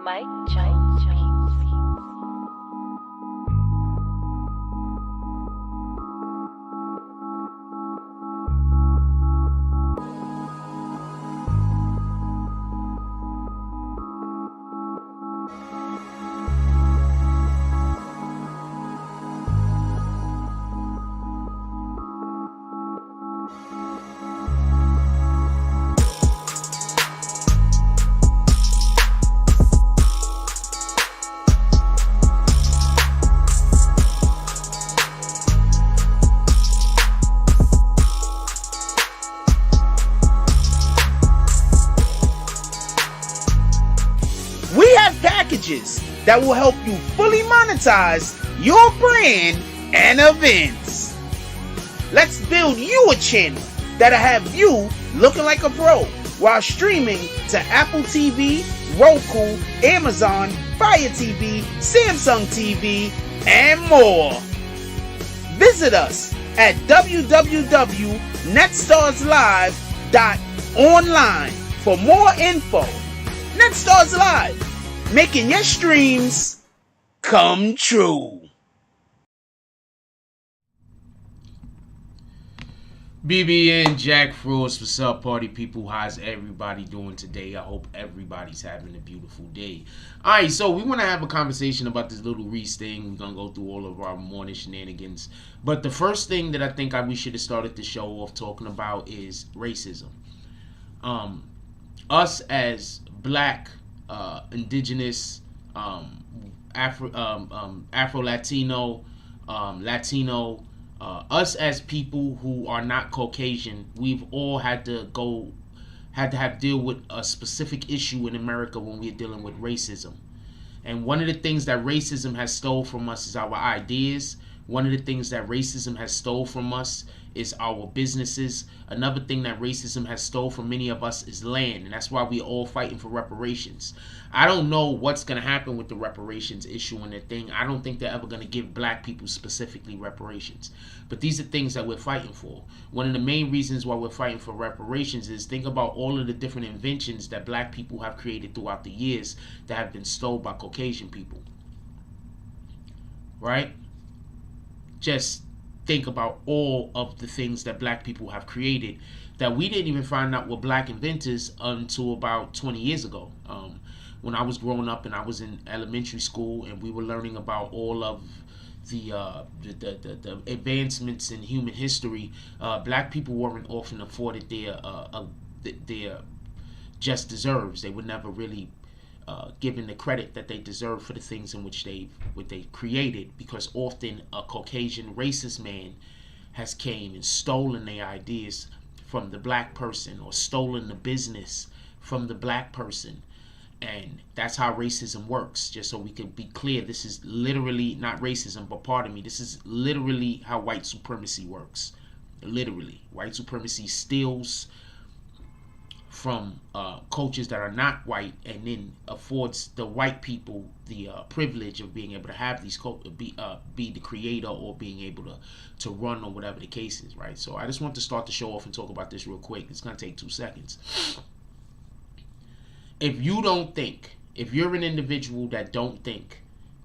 Mike Jones Beats. We have packages that will help you fully monetize your brand and events. Let's build you a channel that'll have you looking like a pro while streaming to Apple TV, Roku, Amazon, Fire TV, Samsung TV, and more. Visit us at www.netstarslive.online for more info. Netstars Live, making your streams come true. BBN Jack Frost, what's up, party people? How's everybody doing today? I hope everybody's having a beautiful day. Alright, so we want to have a conversation about this Lil Reese thing. We're going to go through all of our morning shenanigans. But the first thing that I think we should have started the show off talking about is racism. Us as black, indigenous, Afro-Latino, Latino, us as people who are not Caucasian, we've all had to deal with a specific issue in America when we're dealing with racism. And one of the things that racism has stole from us is our ideas. One of the things that racism has stole from us is our businesses. Another thing that racism has stole from many of us is land, and that's why we're all fighting for reparations. I don't know what's going to happen with the reparations issue and the thing. I don't think they're ever going to give black people specifically reparations. But these are things that we're fighting for. One of the main reasons why we're fighting for reparations is think about all of the different inventions that black people have created throughout the years that have been stolen by Caucasian people. Right? Just think about all of the things that black people have created that we didn't even find out were black inventors until about 20 years ago. When I was growing up and I was in elementary school and we were learning about all of the advancements in human history, black people weren't often afforded their just deserves. They were never really given the credit that they deserve for the things in which they created, because often a Caucasian racist man has came and stolen their ideas from the black person or stolen the business from the black person. And that's how racism works. Just so we can be clear, this is literally not racism, but pardon me, this is literally how white supremacy works. Literally, white supremacy steals from cultures that are not white and then affords the white people the privilege of being able to have these be the creator or being able to run or whatever the case is, right? So I just want to start the show off and talk about this real quick. It's going to take 2 seconds. If you're an individual that don't think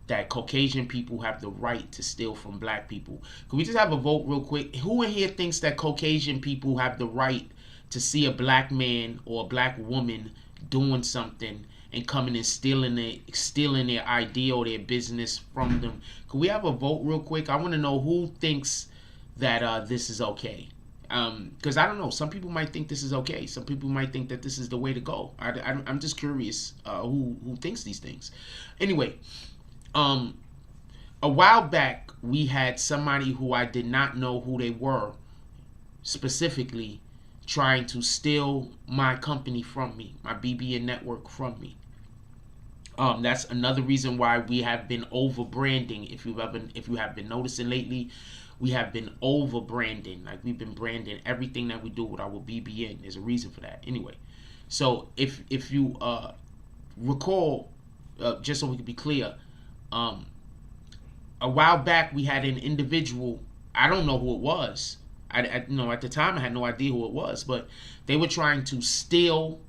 that Caucasian people have the right to steal from black people, can we just have a vote real quick? Who in here thinks that Caucasian people have the right to see a black man or a black woman doing something and coming and stealing their idea or their business from them? Can we have a vote real quick? I want to know who thinks that this is okay. Because I don't know, some people might think this is okay. Some people might think that this is the way to go. I'm just curious who thinks these things. Anyway, a while back we had somebody who I did not know who they were specifically trying to steal my company from me, my BBN network from me. That's another reason why we have been over branding. If you have been noticing lately, we have been over branding. Like, we've been branding everything that we do with our BBN. There's a reason for that. Anyway, so if you recall, just so we can be clear, a while back we had an individual. I don't know who it was. At the time I had no idea who it was, but they were trying to steal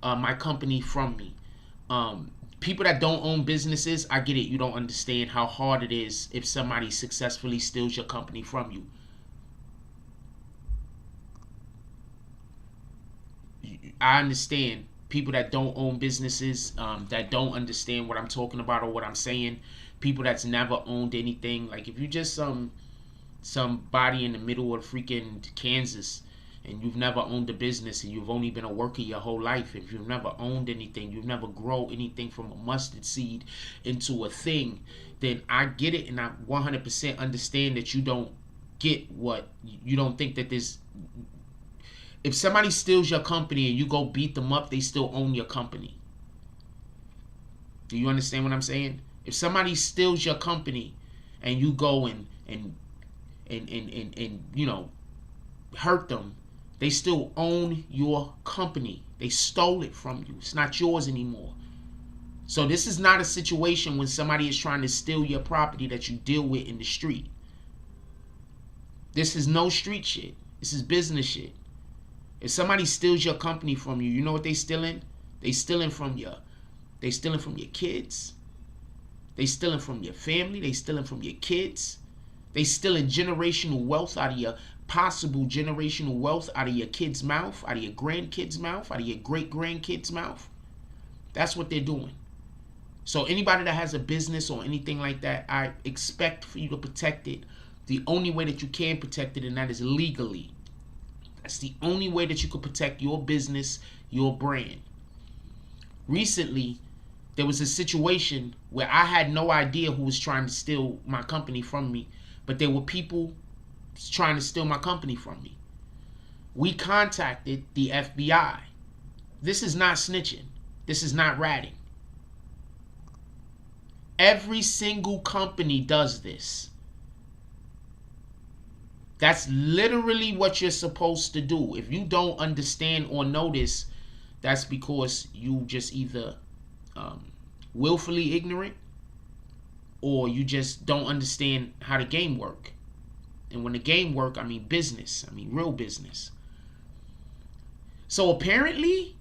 my company from me. people that don't own businesses, I get it. You don't understand how hard it is if somebody successfully steals your company from you. I understand people that don't own businesses, that don't understand what I'm talking about or what I'm saying. People that's never owned anything. Like if you just somebody in the middle of freaking Kansas and you've never owned a business and you've only been a worker your whole life, if you've never owned anything, you've never grown anything from a mustard seed into a thing, then I get it, and I 100% understand that you don't get what you don't think that this. If somebody steals your company and you go beat them up, they still own your company. Do you understand what I'm saying? If somebody steals your company and you go and you know, hurt them, they still own your company. They stole it from you. It's not yours anymore. So this is not a situation when somebody is trying to steal your property that you deal with in the street. This is no street shit. This is business shit. If somebody steals your company from you, you know what they stealing? They stealing from your kids. They stealing from your family. They stealing from your kids. They stealing generational wealth out of your possible generational wealth out of your kid's mouth, out of your grandkids' mouth, out of your great-grandkids' mouth. That's what they're doing. So anybody that has a business or anything like that, I expect for you to protect it the only way that you can protect it, and that is legally. That's the only way that you can protect your business, your brand. Recently, there was a situation where I had no idea who was trying to steal my company from me, but there were people trying to steal my company from me. We contacted the FBI. This is not snitching. This is not ratting. Every single company does this. That's literally what you're supposed to do. If you don't understand or notice, that's because you just either willfully ignorant or you just don't understand how the game work. And when the game work, I mean business. I mean real business. So apparently,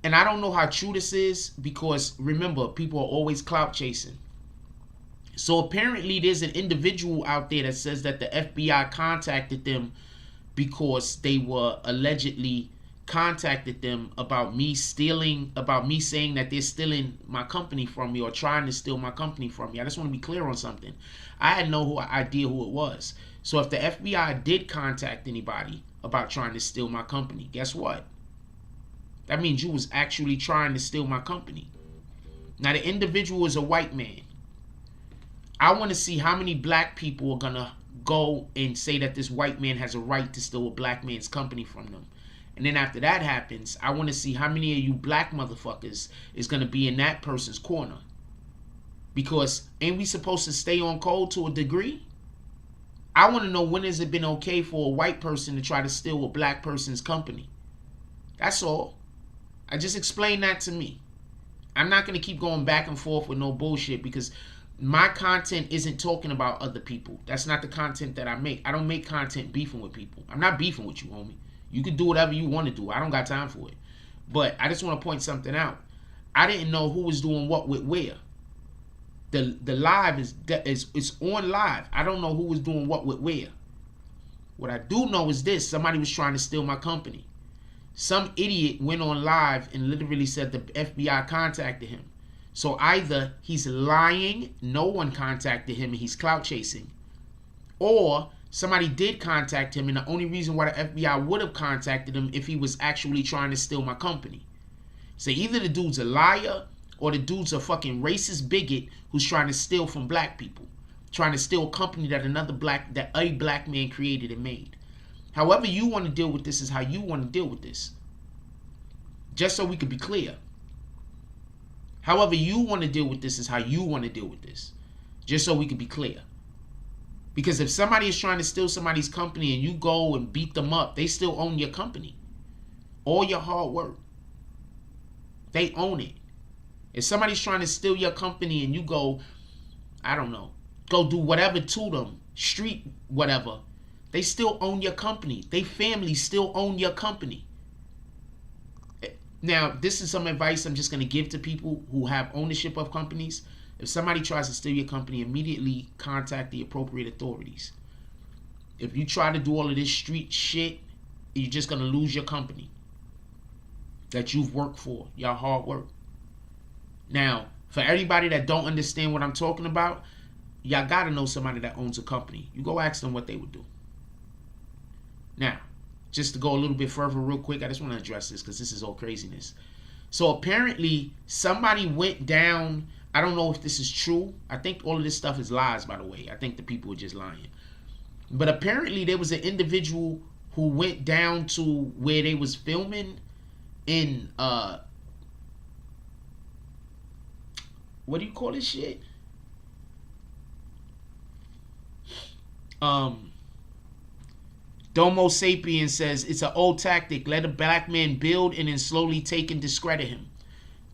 and I don't know how true this is because remember, people are always clout chasing. So apparently there's an individual out there that says that the FBI contacted them because they were allegedly contacted them about me saying that they're stealing my company from me or trying to steal my company from me. I just want to be clear on something. I had no idea who it was. So if the FBI did contact anybody about trying to steal my company, guess what? That means you was actually trying to steal my company. Now the individual is a white man. I want to see how many black people are going to go and say that this white man has a right to steal a black man's company from them. And then after that happens, I want to see how many of you black motherfuckers is going to be in that person's corner. Because ain't we supposed to stay on code to a degree? I want to know, when has it been okay for a white person to try to steal a black person's company? That's all. I just explained that to me. I'm not going to keep going back and forth with no bullshit because my content isn't talking about other people. That's not the content that I make. I don't make content beefing with people. I'm not beefing with you, homie. You can do whatever you want to do. I don't got time for it. But I just want to point something out. I didn't know who was doing what with where. The live is on live. I don't know who was doing what with where. What I do know is this. Somebody was trying to steal my company. Some idiot went on live and literally said the FBI contacted him. So either he's lying, no one contacted him and he's clout chasing, or somebody did contact him and the only reason why the FBI would have contacted him if he was actually trying to steal my company. So either the dude's a liar or the dude's a fucking racist bigot who's trying to steal from black people, trying to steal a company that a black man created and made. However you want to deal with this is how you want to deal with this. Just so we could be clear. However you want to deal with this is how you want to deal with this. Just so we can be clear. Because if somebody is trying to steal somebody's company and you go and beat them up, they still own your company. All your hard work. They own it. If somebody's trying to steal your company and you go, I don't know, go do whatever to them, street whatever, they still own your company. They family still own your company. Now, this is some advice I'm just going to give to people who have ownership of companies. If somebody tries to steal your company, immediately contact the appropriate authorities. If you try to do all of this street shit, you're just going to lose your company that you've worked for, your hard work. Now, for everybody that don't understand what I'm talking about, y'all got to know somebody that owns a company. You go ask them what they would do. Now, just to go a little bit further real quick, I just want to address this because this is all craziness. So apparently somebody went down. I don't know if this is true. I think all of this stuff is lies, by the way. I think the people are just lying. But apparently there was an individual who went down to where they was filming in, what do you call this shit? Domo Sapien says it's an old tactic. Let a black man build and then slowly take and discredit him.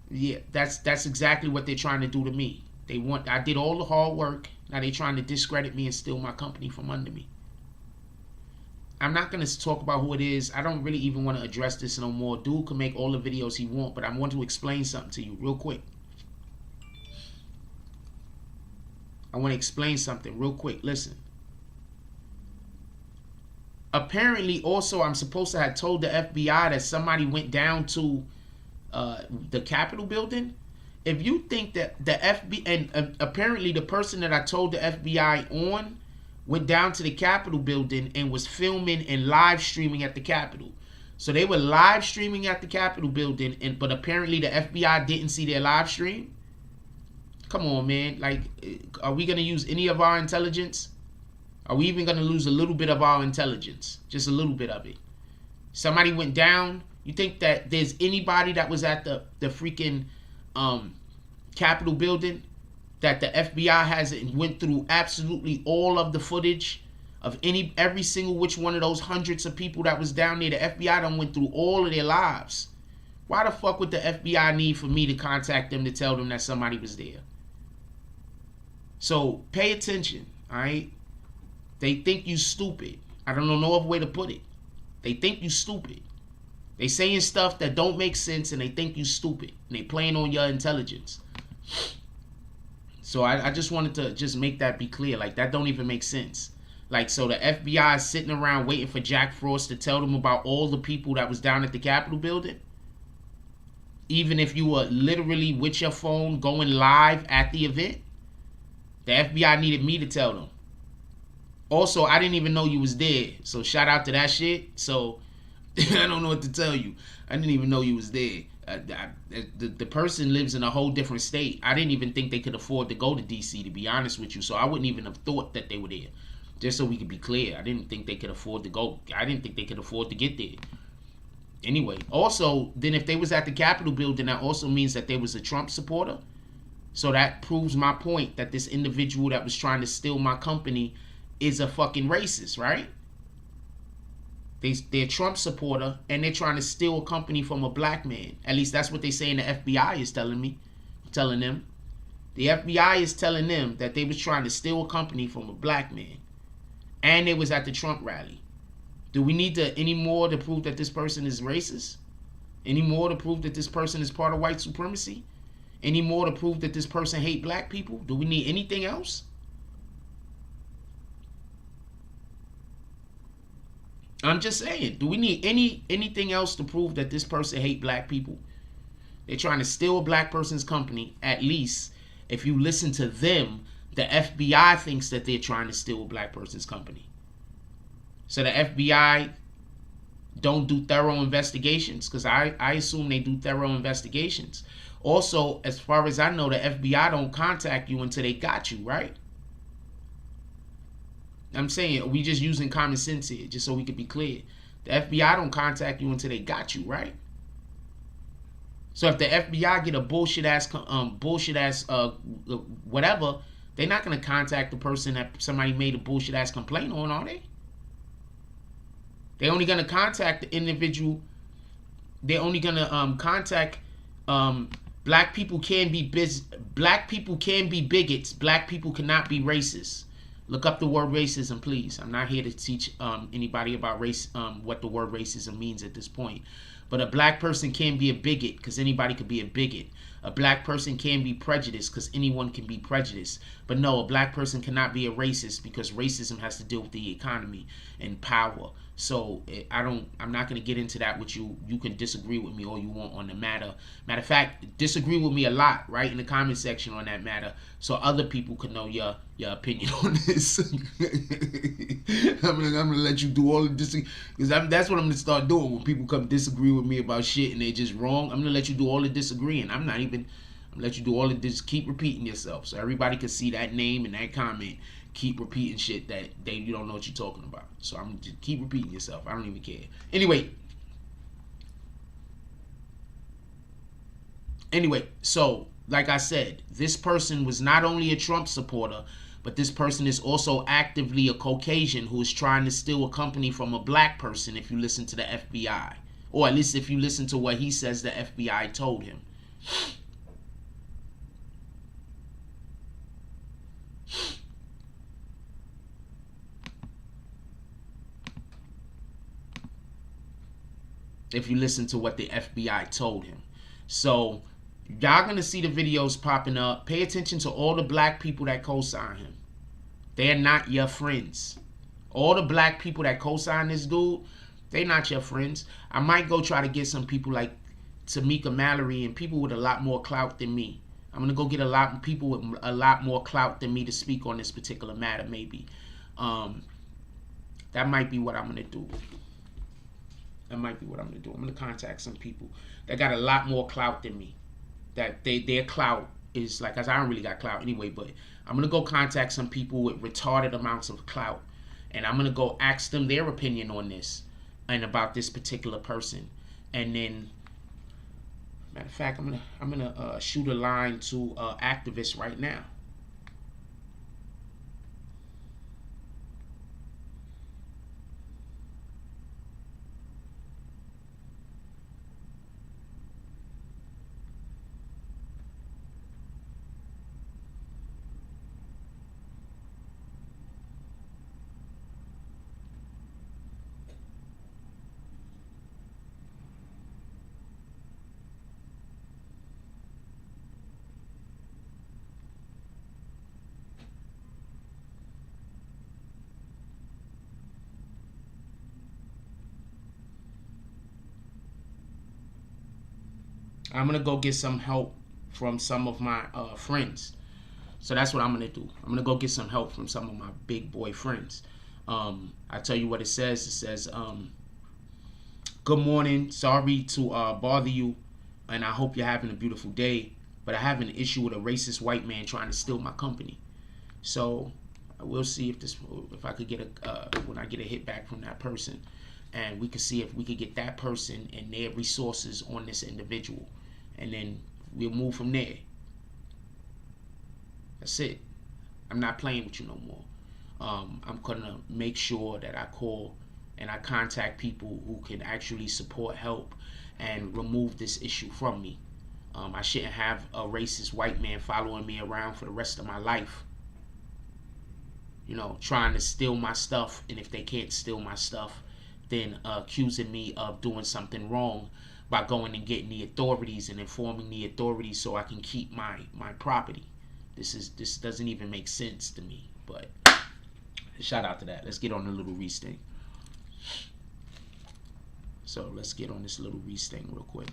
Yeah, that's exactly what they're trying to do to me. I did all the hard work. Now they're trying to discredit me and steal my company from under me. I'm not going to talk about who it is. I don't really even want to address this no more. Dude can make all the videos he wants, but I want to explain something to you real quick. I want to explain something real quick. Listen. Apparently, also, I'm supposed to have told the FBI that somebody went down to the Capitol building. If you think that the FBI, and apparently the person that I told the FBI on went down to the Capitol building and was filming and live streaming at the Capitol. So they were live streaming at the Capitol building, but apparently the FBI didn't see their live stream. Come on, man. Like, are we going to use any of our intelligence? Are we even going to lose a little bit of our intelligence? Just a little bit of it. Somebody went down. You think that there's anybody that was at the freaking Capitol building that the FBI hasn't went through absolutely all of the footage of every single which one of those hundreds of people that was down there? The FBI done went through all of their lives. Why the fuck would the FBI need for me to contact them to tell them that somebody was there? So pay attention, all right? They think you stupid. I don't know no other way to put it. They think you stupid. They saying stuff that don't make sense and they think you stupid. And they playing on your intelligence. So I just wanted to just make that be clear. Like, that don't even make sense. Like, so the FBI is sitting around waiting for Jack Frost to tell them about all the people that was down at the Capitol building. Even if you were literally with your phone going live at the event. The FBI needed me to tell them. Also, I didn't even know you was there. So shout out to that shit. So I don't know what to tell you. I didn't even know you was there. The person lives in a whole different state. I didn't even think they could afford to go to DC, to be honest with you. So I wouldn't even have thought that they were there. Just so we could be clear. I didn't think they could afford to go. I didn't think they could afford to get there. Anyway, also, then if they was at the Capitol building, that also means that they was a Trump supporter. So that proves my point that this individual that was trying to steal my company is a fucking racist, right? They're a Trump supporter and they're trying to steal a company from a black man. At least that's what they say, and the FBI is telling them. The FBI is telling them that they was trying to steal a company from a black man. And they was at the Trump rally. Do we need any more to prove that this person is racist? Any more to prove that this person is part of white supremacy? Any more to prove that this person hate black people? Do we need anything else? I'm just saying, do we need anything else to prove that this person hate black people? They're trying to steal a black person's company. At least, if you listen to them, the FBI thinks that they're trying to steal a black person's company. So the FBI don't do thorough investigations, because I assume they do thorough investigations. Also, as far as I know, the FBI don't contact you until they got you, right? I'm saying, we just using common sense here, just so we could be clear. The FBI don't contact you until they got you, right? So if the FBI get a bullshit ass whatever, they're not gonna contact the person that somebody made a bullshit ass complaint on, are they? They're only gonna contact the individual. They're only gonna contact black people can be bigots. Black people cannot be racist. Look up the word racism, please. I'm not here to teach anybody about race, what the word racism means at this point. But a black person can be a bigot because anybody could be a bigot. A black person can be prejudiced because anyone can be prejudiced. But no, a black person cannot be a racist because racism has to deal with the economy and power. So I'm not going to get into that with you. You can disagree with me all you want on the matter. Matter of fact, disagree with me a lot, right, in the comment section on that matter, so other people can know your opinion on this. I'm gonna let you do all the disagree, because that's what I'm gonna start doing when people come disagree with me about shit and they just wrong. I'm gonna let you do all the disagreeing. I'm gonna let you do all of this. Keep repeating yourself so everybody can see that name and that comment. Keep repeating shit that you don't know what you're talking about. So I'm just keep repeating yourself. I don't even care. Anyway, so like I said, this person was not only a Trump supporter, but this person is also actively a Caucasian who is trying to steal a company from a black person, if you listen to the FBI. Or at least if you listen to what he says the FBI told him. If you listen to what the FBI told him. So y'all gonna see the videos popping up. Pay attention to all the black people that co-sign him. They're not your friends. All the black people that co-sign this dude, they not your friends. I might go try to get some people like Tamika Mallory and people with a lot more clout than me. I'm gonna go get a lot of people with a lot more clout than me to speak on this particular matter, maybe. That might be what I'm gonna do. I'm gonna contact some people that got a lot more clout than me. That their clout is like, cause I don't really got clout anyway, but I'm gonna go contact some people with retarded amounts of clout, and I'm gonna go ask them their opinion on this and about this particular person. And then, matter of fact, I'm gonna shoot a line to activists right now. I'm gonna go get some help from some of my friends. So that's what I'm gonna do. I'm gonna go get some help from some of my big boy friends. I tell you what it says. It says, good morning. Sorry to bother you, and I hope you're having a beautiful day. But I have an issue with a racist white man trying to steal my company. So we'll see if I could get when I get a hit back from that person, and we could see if we could get that person and their resources on this individual, and then we'll move from there. That's it. I'm not playing with you no more. I'm gonna make sure that I call and I contact people who can actually support, help, and remove this issue from me. I shouldn't have a racist white man following me around for the rest of my life, you know, trying to steal my stuff, and if they can't steal my stuff, then accusing me of doing something wrong by going and getting the authorities and informing the authorities so I can keep my property. This doesn't even make sense to me, but shout out to that. Let's get on the Lil Reese thing. So let's get on this Lil Reese thing real quick.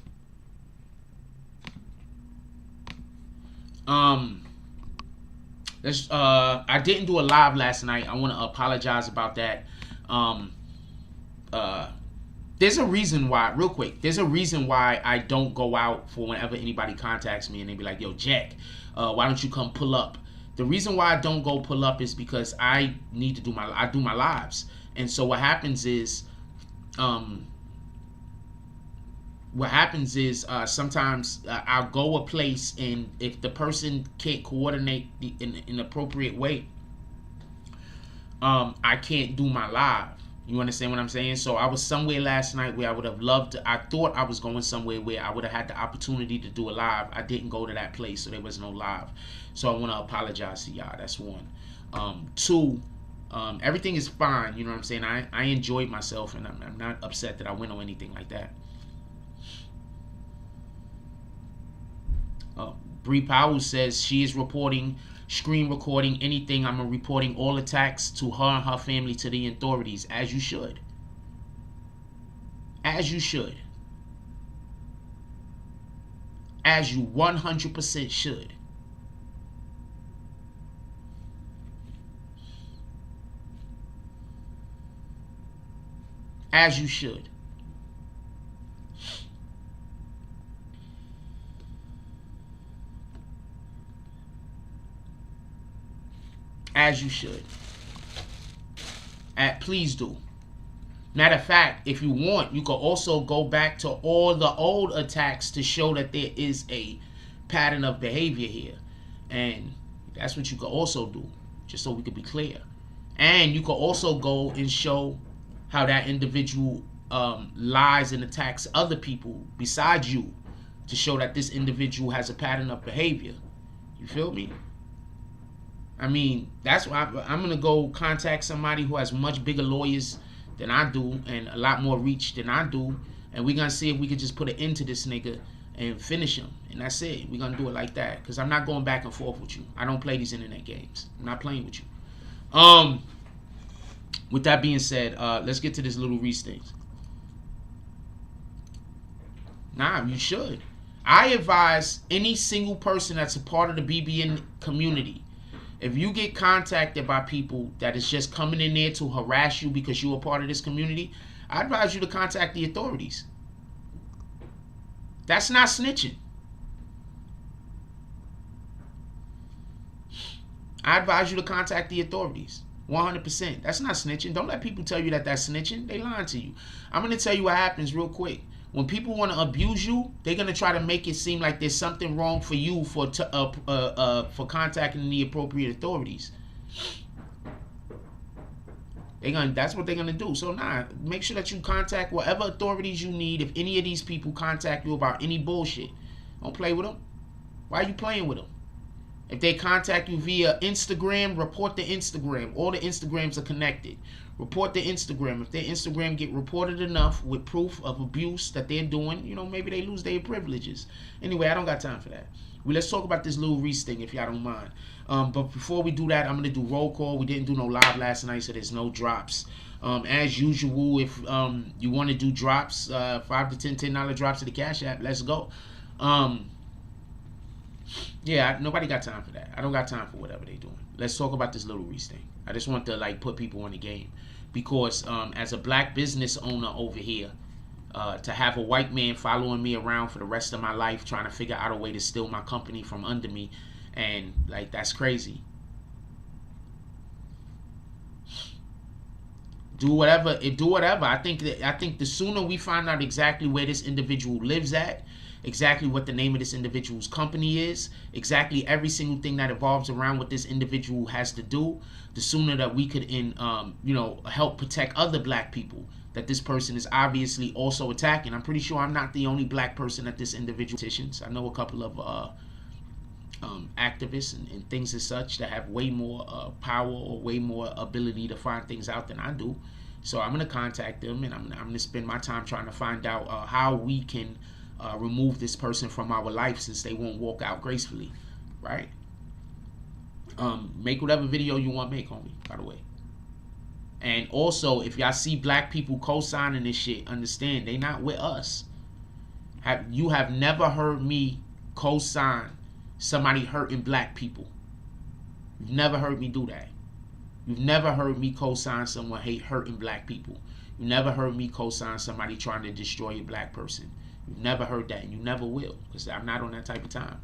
I didn't do a live last night. I want to apologize about that. There's a reason why, real quick, there's a reason why I don't go out for whenever anybody contacts me and they be like, yo, Jack, why don't you come pull up? The reason why I don't go pull up is because I need to do my lives. And so what happens is sometimes I'll go a place, and if the person can't coordinate in an appropriate way, I can't do my live. You understand what I'm saying? So I was somewhere last night where I would have loved to, I thought I was going somewhere where I would have had the opportunity to do a live. I didn't go to that place, so there was no live. So I want to apologize to y'all. That's one. Two, everything is fine. You know what I'm saying? I enjoyed myself, and I'm not upset that I went or anything like that. Bree Powell says she is reporting, screen recording anything. I'm reporting all attacks to her and her family to the authorities, as you should. As you should. As you 100% should. As you should. As you should. Please do. Matter of fact, if you want, you can also go back to all the old attacks to show that there is a pattern of behavior here. And that's what you can also do, just so we can be clear. And you can also go and show how that individual lies and attacks other people besides you, to show that this individual has a pattern of behavior. You feel me? I mean, that's why I'm going to go contact somebody who has much bigger lawyers than I do and a lot more reach than I do. And we're going to see if we can just put an end to this nigga and finish him. And that's it. We're going to do it like that. Because I'm not going back and forth with you. I don't play these internet games. I'm not playing with you. With that being said, let's get to this Lil Reese thing. Nah, you should. I advise any single person that's a part of the BBN community, if you get contacted by people that is just coming in there to harass you because you're a part of this community, I advise you to contact the authorities. That's not snitching. I advise you to contact the authorities. 100%. That's not snitching. Don't let people tell you that that's snitching. They lying to you. I'm going to tell you what happens real quick. When people want to abuse you, they're going to try to make it seem like there's something wrong for you for contacting the appropriate authorities. That's what they're going to do. So make sure that you contact whatever authorities you need. If any of these people contact you about any bullshit, don't play with them. Why are you playing with them? If they contact you via Instagram, report the Instagram. All the Instagrams are connected. Report the Instagram. If their Instagram get reported enough with proof of abuse that they're doing, maybe they lose their privileges. Anyway, I don't got time for that. Let's talk about this Lil Reese thing, if y'all don't mind. But before we do that, I'm going to do roll call. We didn't do no live last night, so there's no drops. As usual, if you want to do drops, $5 to $10 drops to the Cash App, let's go. Yeah, nobody got time for that. I don't got time for whatever they doing. Let's talk about this Lil Reese thing. I just want to put people in the game, because as a black business owner over here, to have a white man following me around for the rest of my life, trying to figure out a way to steal my company from under me, and that's crazy. Do whatever. I think the sooner we find out exactly where this individual lives at, exactly what the name of this individual's company is, exactly every single thing that evolves around what this individual has to do, the sooner that we could help protect other black people that this person is obviously also attacking. I'm pretty sure I'm not the only black person that this individual petitions. I know a couple of activists and things as such that have way more power or way more ability to find things out than I do. So I'm going to contact them, and I'm going to spend my time trying to find out how we can remove this person from our life, since they won't walk out gracefully, right? Make whatever video you want to make, homie, by the way. And also, if y'all see black people co-signing this shit, understand they not with us. You have never heard me co-sign somebody hurting black people. You've never heard me do that. You've never heard me co-sign someone hurting black people. You never heard me co-sign somebody trying to destroy a black person. You've never heard that, and you never will, because I'm not on that type of time.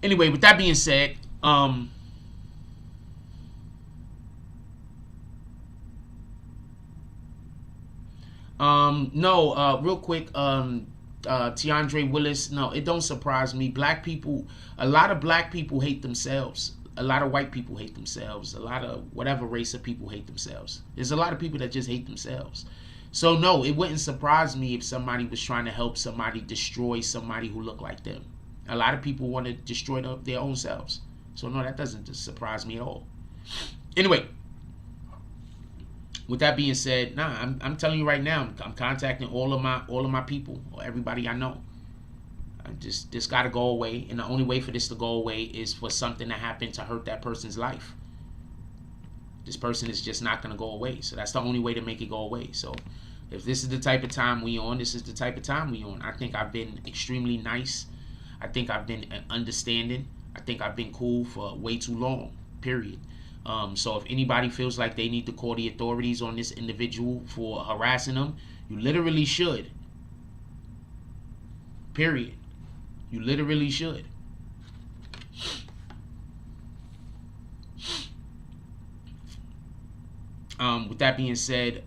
Anyway, with that being said, no, real quick, Tiandre Willis, no, it don't surprise me. Black people, a lot of black people hate themselves. A lot of white people hate themselves. A lot of whatever race of people hate themselves. There's a lot of people that just hate themselves. So no, it wouldn't surprise me if somebody was trying to help somebody destroy somebody who looked like them. A lot of people want to destroy their own selves. So no, that doesn't surprise me at all. Anyway, with that being said, nah, I'm telling you right now, I'm contacting all of my people, or everybody I know. This got to go away, and the only way for this to go away is for something to happen to hurt that person's life. This person is just not going to go away, so that's the only way to make it go away. So if this is the type of time we on, this is the type of time we on. I think I've been extremely nice. I think I've been understanding. I think I've been cool for way too long, period. So if anybody feels like they need to call the authorities on this individual for harassing them, you literally should. Period. You literally should. With that being said,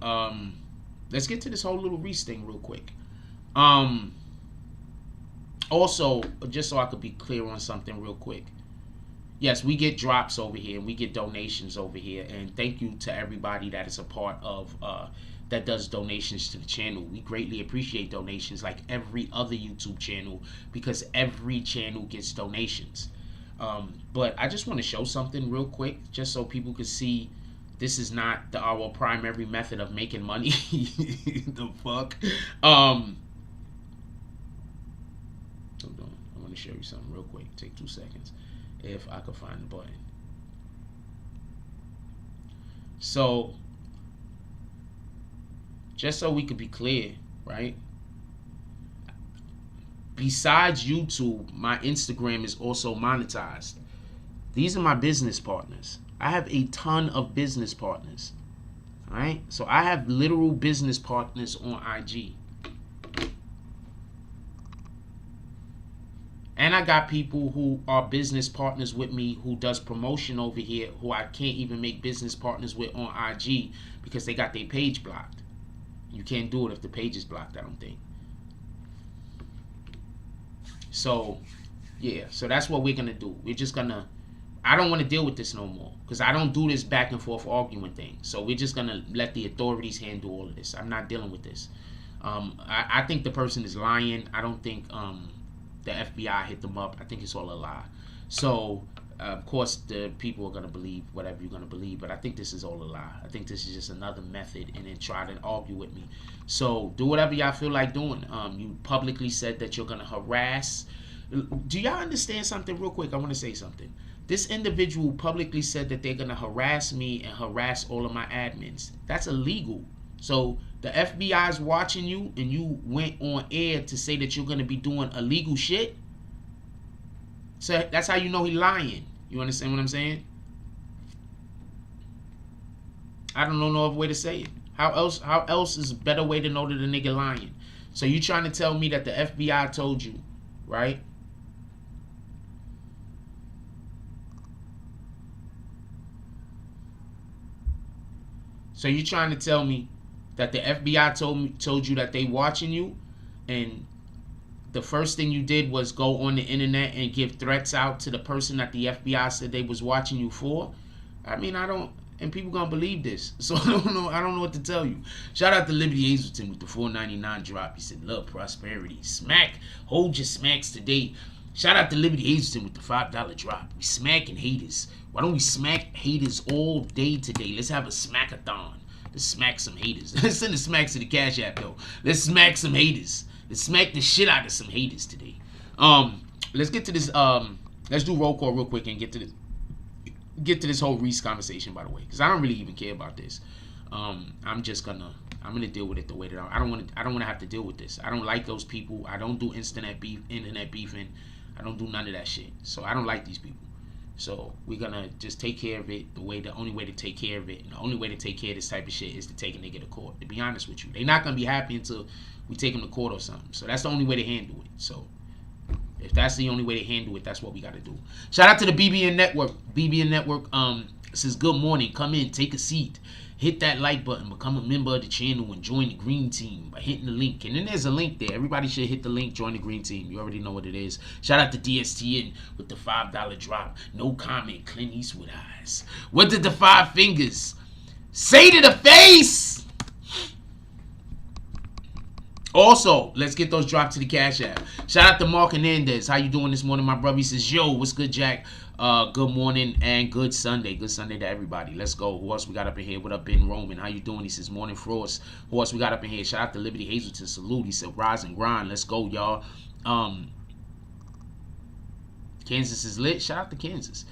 let's get to this whole Lil Reese thing real quick. Also, just so I could be clear on something real quick. Yes, we get drops over here and we get donations over here, and thank you to everybody that is a part of that does donations to the channel. We greatly appreciate donations, like every other YouTube channel, because every channel gets donations. But I just want to show something real quick, just so people can see this is not our primary method of making money. The fuck. Hold on, I want to show you something real quick. Take 2 seconds. If I could find the button. So, just so we could be clear, right? Besides YouTube, my Instagram is also monetized. These are my business partners. I have a ton of business partners. All right? So I have literal business partners on IG. And I got people who are business partners with me who does promotion over here who I can't even make business partners with on IG because they got their page blocked. You can't do it if the page is blocked, I don't think. So, yeah. So that's what we're going to do. We're just going to... I don't want to deal with this no more because I don't do this back and forth arguing thing. So we're just going to let the authorities handle all of this. I'm not dealing with this. I think the person is lying. I don't think... the FBI hit them up. I think it's all a lie. So, of course, the people are going to believe whatever you're going to believe, but I think this is all a lie. I think this is just another method, and then try to argue with me. So, do whatever y'all feel like doing. You publicly said that you're going to harass. Do y'all understand something real quick? I want to say something. This individual publicly said that they're going to harass me and harass all of my admins. That's illegal. So the FBI is watching you and you went on air to say that you're going to be doing illegal shit. So that's how you know he's lying. You understand what I'm saying? I don't know no other way to say it. How else is a better way to know that the nigga lying? So you trying to tell me that the FBI told you, right? So you trying to tell me that the FBI told you that they watching you, and the first thing you did was go on the internet and give threats out to the person that the FBI said they was watching you for? I mean, I don't, and people gonna believe this. So I don't know what to tell you. Shout out to Liberty Hazelton with the $4.99 drop. He said, "Love prosperity. Smack, hold your smacks today." Shout out to Liberty Hazelton with the $5 drop. We smacking haters. Why don't we smack haters all day today? Let's have a smackathon. Let's smack some haters. Let's send the smacks to the Cash App, though. Let's smack some haters. Let's smack the shit out of some haters today. Let's get to this. Let's do roll call real quick and get to this whole Reese conversation, by the way, because I don't really even care about this. I'm gonna deal with it the way that I don't want to have to deal with this. I don't like those people. I don't do internet beefing. I don't do none of that shit. So I don't like these people. So we're gonna just take care of it the only way to take care of it, and the only way to take care of this type of shit is to take a nigga to court. To be honest with you, they're not gonna be happy until we take them to court or something. So that's the only way to handle it. So if that's the only way to handle it, that's what we gotta do. Shout out to the BBN Network. BBN Network says good morning. Come in, take a seat. Hit that like button, become a member of the channel, and join the green team by hitting the link. And then there's a link there. Everybody should hit the link, join the green team. You already know what it is. Shout out to DSTN with the $5 drop. No comment, Clint Eastwood eyes. What did the 5 fingers say to the face? Also, let's get those dropped to the Cash App. Shout out to Mark Hernandez. How you doing this morning, my brother? He says, yo, what's good, Jack? Good morning and good Sunday. Good Sunday to everybody. Let's go. Who else we got up in here? What up, Ben Roman? How you doing? He says, morning, Frost. Who else we got up in here? Shout out to Liberty Hazelton. Salute. He said, rise and grind. Let's go, y'all. Kansas is lit. Shout out to Kansas.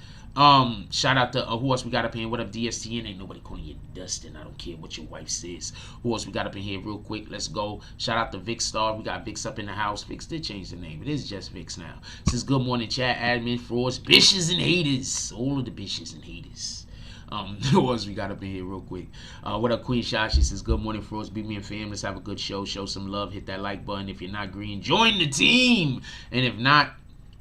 Shout out to who else we got up in here? What up, DSTN? Ain't nobody calling you Dustin. I don't care what your wife says. Who else we got up in here real quick? Let's go. Shout out to Vic Star. We got Vix up in the house. Vix did change the name. It is just Vix now. It says good morning, chat, admin, frauds, bitches and haters. All of the bitches and haters. Who else we got up in here real quick? What up, Queen Shot? She says good morning, frauds. Be me and fam. Let's have a good show. Show some love. Hit that like button. If you're not green, join the team. And if not,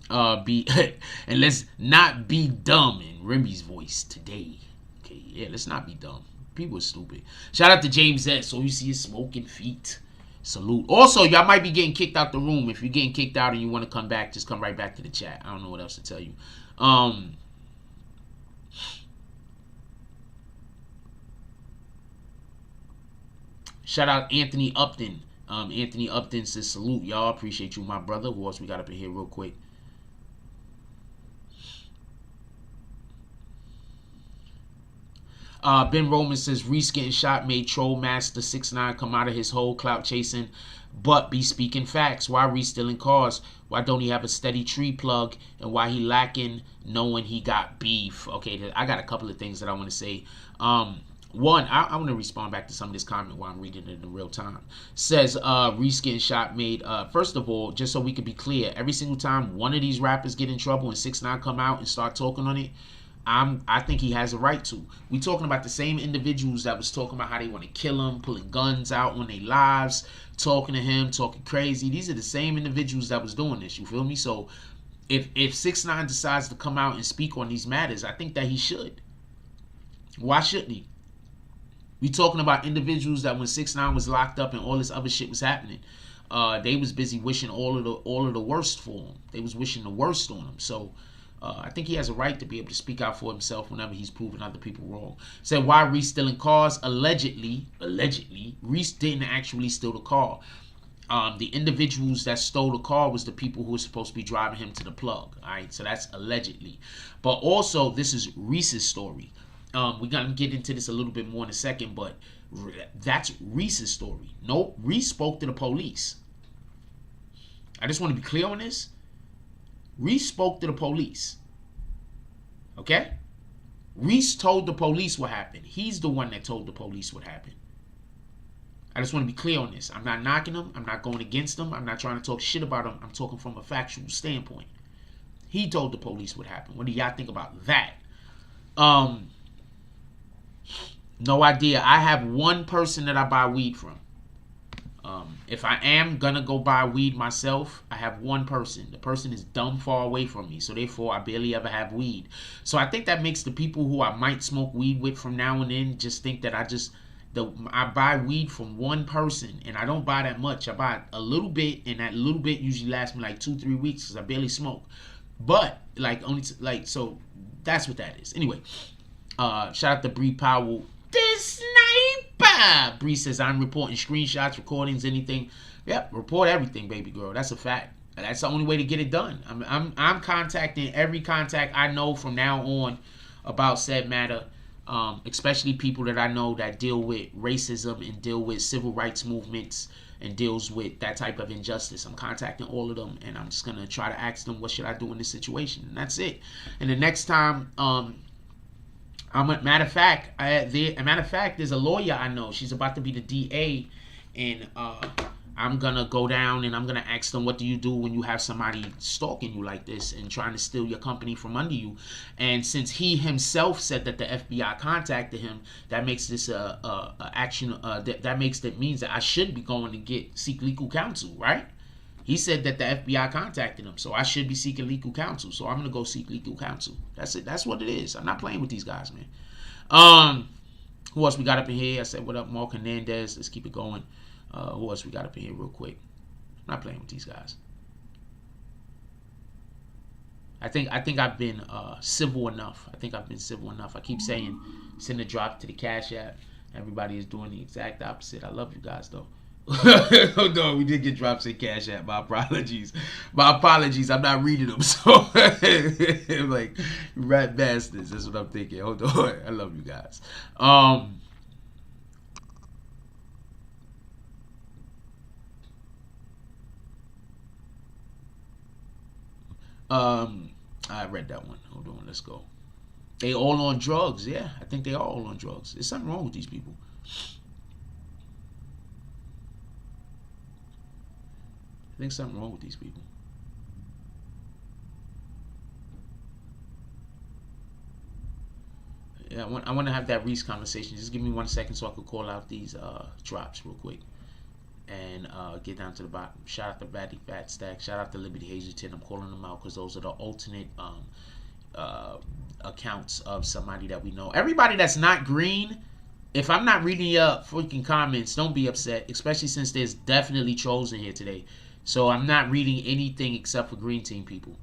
and let's not be dumb in Remy's voice today. Okay, yeah, let's not be dumb. People are stupid. Shout out to James S. So you see his smoking feet. Salute. Also, y'all might be getting kicked out the room. If you're getting kicked out and you want to come back, just come right back to the chat. I don't know what else to tell you. Shout out Anthony Upton. Anthony Upton says salute, y'all. Appreciate you, my brother. Who else we got up in here real quick? Ben Roman says Reese getting shot made Troll Master 6ix9ine come out of his whole clout chasing, but be speaking facts. Why Reese stealing cars? Why don't he have a steady tree plug? And why he lacking knowing he got beef? Okay, I got a couple of things that I want to say. One, I want to respond back to some of this comment while I'm reading it in real time. Says Reese getting shot made. First of all, just so we can be clear, every single time one of these rappers get in trouble and 6ix9ine come out and start talking on it, I think he has a right to. We talking about the same individuals that was talking about how they want to kill him, pulling guns out on their lives, talking to him, talking crazy. These are the same individuals that was doing this. You feel me? So if 6ix9ine decides to come out and speak on these matters, I think that he should. Why shouldn't he? We talking about individuals that when 6ix9ine was locked up and all this other shit was happening, they was busy wishing all of the worst for him. They was wishing the worst on him. So I think he has a right to be able to speak out for himself whenever he's proving other people wrong. Said why Reese stealing cars? Allegedly, Reese didn't actually steal the car. The individuals that stole the car was the people who were supposed to be driving him to the plug. All right, so that's allegedly. But also, this is Reese's story. We're gonna get into this a little bit more in a second, but that's Reese's story. No, Reese spoke to the police. I just want to be clear on this. Reese spoke to the police. Okay? Reese told the police what happened. He's the one that told the police what happened. I just want to be clear on this. I'm not knocking him. I'm not going against him. I'm not trying to talk shit about him. I'm talking from a factual standpoint. He told the police what happened. What do y'all think about that? No idea. I have one person that I buy weed from. If I am gonna go buy weed myself, I have one person. The person is dumb far away from me, so therefore I barely ever have weed. So I think that makes the people who I might smoke weed with from now and then just think that I buy weed from one person, and I don't buy that much. I buy a little bit, and that little bit usually lasts me like 2-3 weeks because I barely smoke. But so that's what that is. Anyway, shout out to Bree Powell. This sniper. Bree says I'm reporting screenshots, recordings, anything. Yep, report everything, baby girl. That's a fact. That's the only way to get it done. I'm contacting every contact I know from now on about said matter, especially people that I know that deal with racism and deal with civil rights movements and deals with that type of injustice. I'm contacting all of them, and I'm just gonna try to ask them what should I do in this situation, and that's it. And the next time, matter of fact, there's a lawyer I know. She's about to be the DA, and I'm gonna go down and I'm gonna ask them, what do you do when you have somebody stalking you like this and trying to steal your company from under you? And since he himself said that the FBI contacted him, that makes this action. That means that I should be going to seek legal counsel, right? He said that the FBI contacted him, so I should be seeking legal counsel. So I'm gonna go seek legal counsel. That's it. That's what it is. I'm not playing with these guys, man. Who else we got up in here? I said, what up, Mark Hernandez? Let's keep it going. Who else we got up in here real quick? I'm not playing with these guys. I think I've been civil enough. I keep saying send a drop to the Cash App. Everybody is doing the exact opposite. I love you guys though. Oh no, we did get drops in Cash App. My apologies. My apologies. I'm not reading them. So I'm like, rat bastards. That's what I'm thinking. Hold on. I love you guys. I read that one. Hold on. Let's go. They all on drugs. Yeah, I think they are all on drugs. There's something wrong with these people. I think something wrong with these people. Yeah, I want to have that Reese conversation. Just give me 1 second so I could call out these drops real quick and get down to the bottom. Shout out to Batty Fat Stack. Shout out to Liberty Hazelton. I'm calling them out because those are the alternate accounts of somebody that we know. Everybody that's not green, if I'm not reading your freaking comments, don't be upset, especially since there's definitely trolls in here today. So I'm not reading anything except for green team people,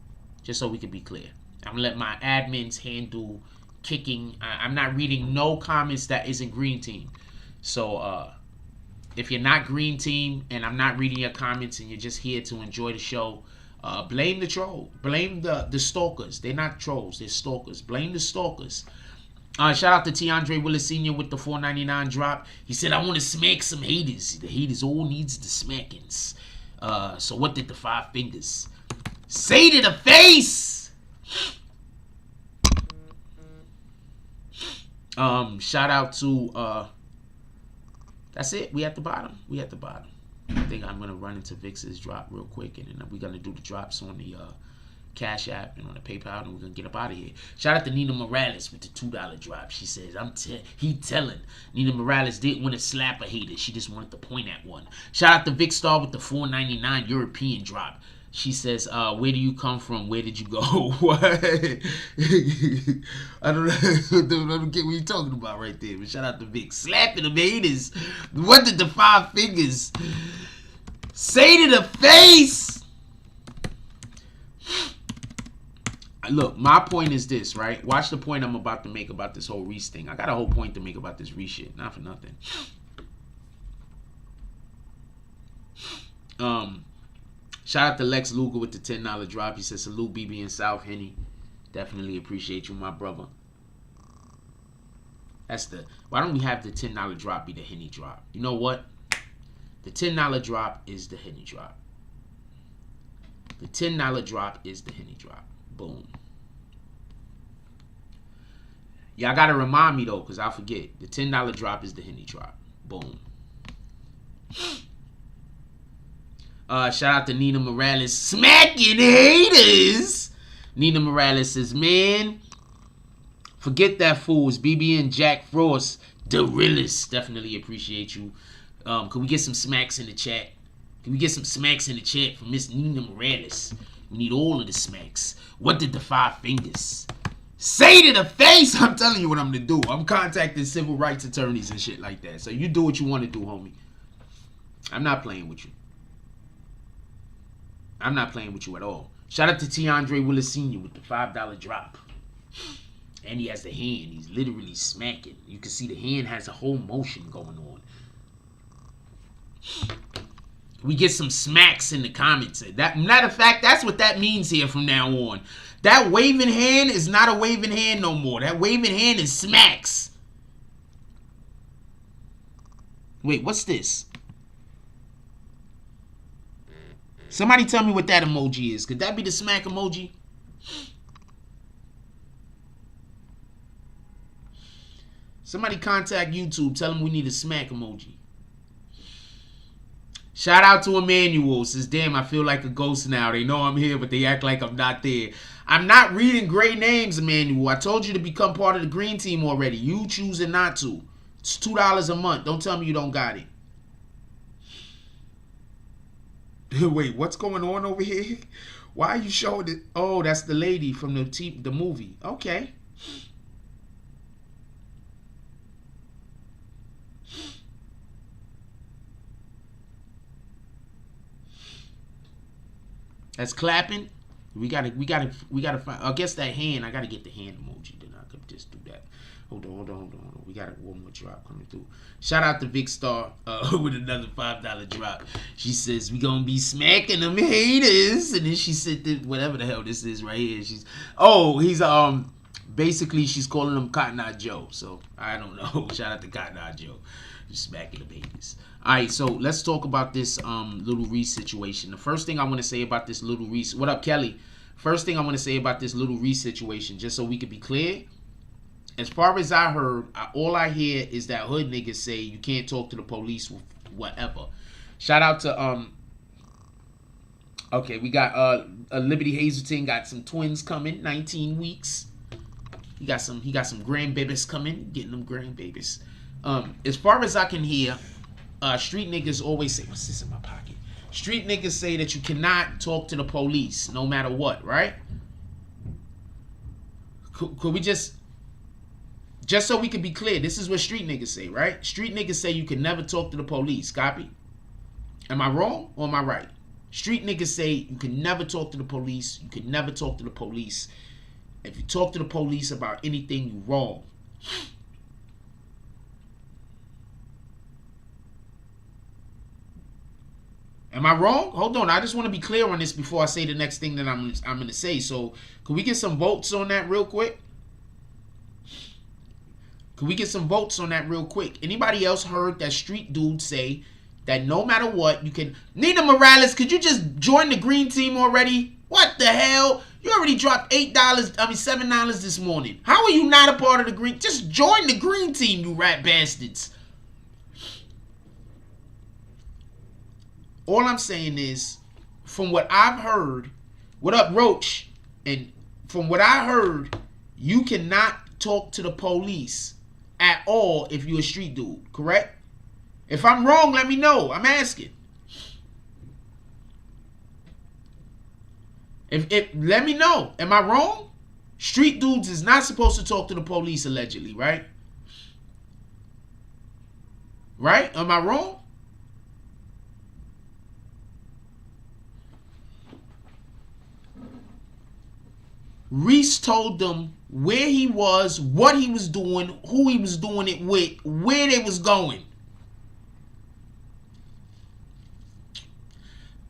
just so we can be clear. I'm gonna let my admins handle kicking. I'm not reading no comments that isn't green team. So if you're not green team and I'm not reading your comments and you're just here to enjoy the show, blame the troll. Blame the stalkers. They're not trolls, they're stalkers. Blame the stalkers. Shout out to Tiandre Willis Sr. with the $4.99 drop. He said, I want to smack some haters. The haters all needs the smackings. So what did the 5 fingers say to the face? Shout out to that's it. We at the bottom. We at the bottom. I think I'm gonna run into Vix's drop real quick, and then we're gonna do the drops on the Cash App and on the PayPal, and we're gonna get up out of here. Shout out to Nina Morales with the $2 drop. She says, he telling. Nina Morales didn't want to slap a hater. She just wanted to point at one. Shout out to Vic Star with the $4.99 European drop. She says, where do you come from? Where did you go? What? I don't get what you're talking about right there. But shout out to Vic. Slapping them haters. What did the 5 fingers say to the face? Look, my point is this, right? Watch the point I'm about to make about this whole Reese thing. I got a whole point to make about this Reese shit. Not for nothing. Shout out to Lex Luger with the $10 drop. He says, salute BB and South Henny. Definitely appreciate you, my brother. Why don't we have the $10 drop be the Henny drop? You know what? The $10 drop is the Henny drop. The $10 drop is the Henny drop. Boom. Y'all gotta remind me though, because I'll forget. The $10 drop is the Henny drop. Boom. Shout out to Nina Morales. Smacking haters. Nina Morales says, man, forget that fool. It's BB and Jack Frost. The realest. Definitely appreciate you. Can we get some smacks in the chat? Can we get some smacks in the chat from Miss Nina Morales? We need all of the smacks. What did the 5 fingers say to the face? I'm telling you what I'm going to do. I'm contacting civil rights attorneys and shit like that. So you do what you want to do, homie. I'm not playing with you. I'm not playing with you at all. Shout out to Tiandre Willis Sr. with the $5 drop. And he has the hand. He's literally smacking. You can see the hand has a whole motion going on. We get some smacks in the comments. Matter of fact, that's what that means here from now on. That waving hand is not a waving hand no more. That waving hand is smacks. Wait, what's this? Somebody tell me what that emoji is. Could that be the smack emoji? Somebody contact YouTube. Tell them we need a smack emoji. Shout out to Emmanuel. Says, damn, I feel like a ghost now. They know I'm here, but they act like I'm not there. I'm not reading great names, Emmanuel. I told you to become part of the green team already. You choosing not to. It's $2 a month. Don't tell me you don't got it. Wait, what's going on over here? Why are you showing it? Oh, that's the lady from the movie. Okay. That's clapping. We gotta find. I guess that hand. I gotta get the hand emoji. Then I could just do that. Hold on. We got one more drop coming through. Shout out to Vic Star with another $5 drop. She says, we gonna be smacking them haters. And then she said that whatever the hell this is right here. Basically she's calling him Cotton Eye Joe. So I don't know. Shout out to Cotton Eye Joe. Just smacking the haters. Alright, so let's talk about this Lil Reese situation. The first thing I want to say about this Lil Reese. What up, Kelly? First thing I want to say about this Lil Reese situation, just so we can be clear. As far as I heard, all I hear is that hood niggas say you can't talk to the police with whatever. Shout out to okay, we got Liberty Hazelton got some twins coming, 19 weeks. He got some grandbabies coming, getting them grandbabies. As far as I can hear, street niggas always say, what's this in my pocket? Street niggas say that you cannot talk to the police no matter what, right? Could we just so we can be clear, this is what street niggas say, right? Street niggas say you can never talk to the police. Copy? Am I wrong or am I right? Street niggas say you can never talk to the police. You can never talk to the police. If you talk to the police about anything, you wrong. Am I wrong? Hold on. I just want to be clear on this before I say the next thing that I'm going to say. So, can we get some votes on that real quick? Can we get some votes on that real quick? Anybody else heard that street dude say that no matter what, you can... Nina Morales, could you just join the green team already? What the hell? You already dropped $7 this morning. How are you not a part of the green? Just join the green team, you rat bastards. All I'm saying is, from what I've heard, what up, Roach? And from what I heard, you cannot talk to the police at all if you're a street dude, correct? If I'm wrong, let me know. I'm asking. Let me know. Am I wrong? Street dudes is not supposed to talk to the police allegedly, right? Right? Am I wrong? Reese told them where he was, what he was doing, who he was doing it with, where they was going.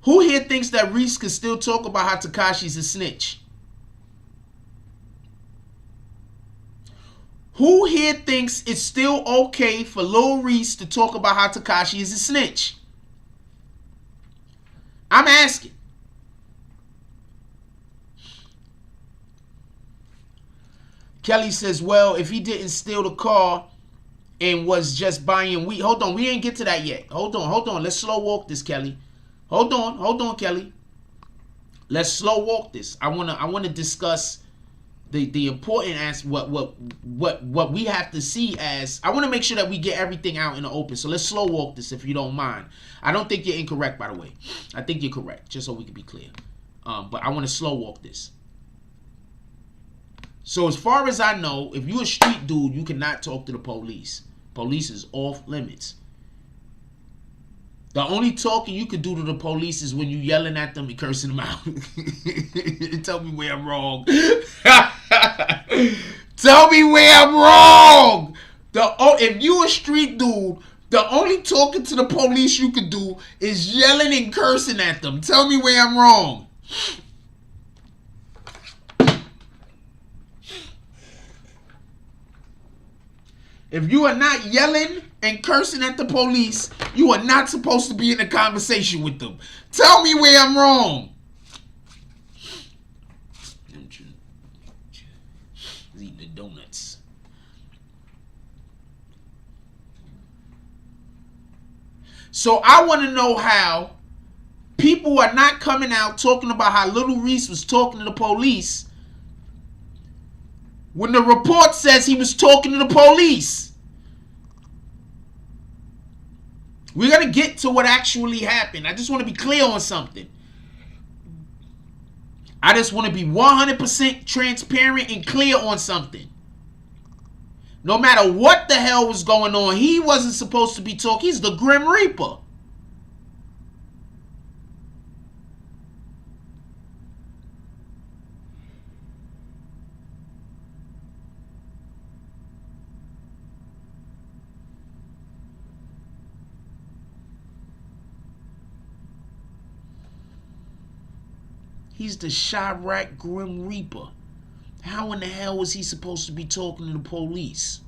Who here thinks that Reese could still talk about how Tekashi's a snitch? Who here thinks it's still okay for Lil Reese to talk about how Tekashi is a snitch? I'm asking. Kelly says, well, if he didn't steal the car and was just buying weed. Hold on, we ain't get to that yet. Hold on. Let's slow walk this, Kelly. Hold on, Kelly. Let's slow walk this. I wanna discuss the important aspect, what we have to see as. I want to make sure that we get everything out in the open. So let's slow walk this if you don't mind. I don't think you're incorrect, by the way. I think you're correct, just so we can be clear. But I want to slow walk this. So as far as I know, if you're a street dude, you cannot talk to the police. Police is off limits. The only talking you could do to the police is when you yelling at them and cursing them out. Tell me where I'm wrong. Tell me where I'm wrong. If you a street dude, the only talking to the police you could do is yelling and cursing at them. Tell me where I'm wrong. If you are not yelling and cursing at the police, you are not supposed to be in a conversation with them. Tell me where I'm wrong. Eating the donuts. So I want to know how people are not coming out talking about how Lil Reese was talking to the police when the report says he was talking to the police. We're going to get to what actually happened. I just want to be clear on something. I just want to be 100% transparent and clear on something. No matter what the hell was going on, he wasn't supposed to be talking. He's the Grim Reaper. He's the Chirac Grim Reaper. How in the hell was he supposed to be talking to the police?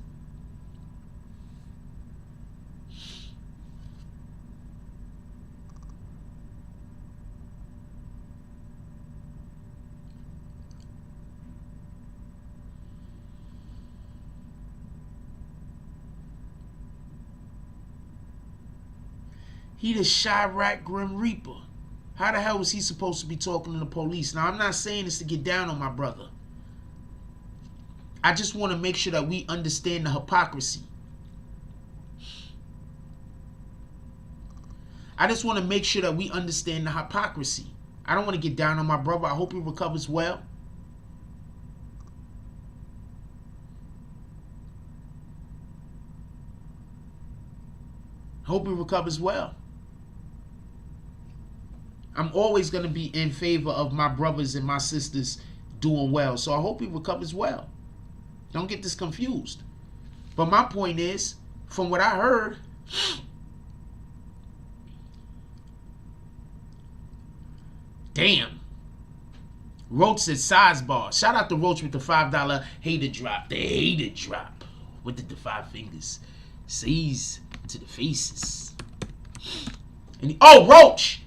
He the Chirac Grim Reaper. How the hell was he supposed to be talking to the police? Now, I'm not saying this to get down on my brother. I just want to make sure that we understand the hypocrisy. I just want to make sure that we understand the hypocrisy. I don't want to get down on my brother. I hope he recovers well. Hope he recovers well. I'm always going to be in favor of my brothers and my sisters doing well. So I hope he recovers well. Don't get this confused. But my point is, from what I heard, damn. Roach said sidebar. Shout out to Roach with the $5 hater drop. The hater drop. What did the 5 fingers? Sees to the faces. And oh, Roach!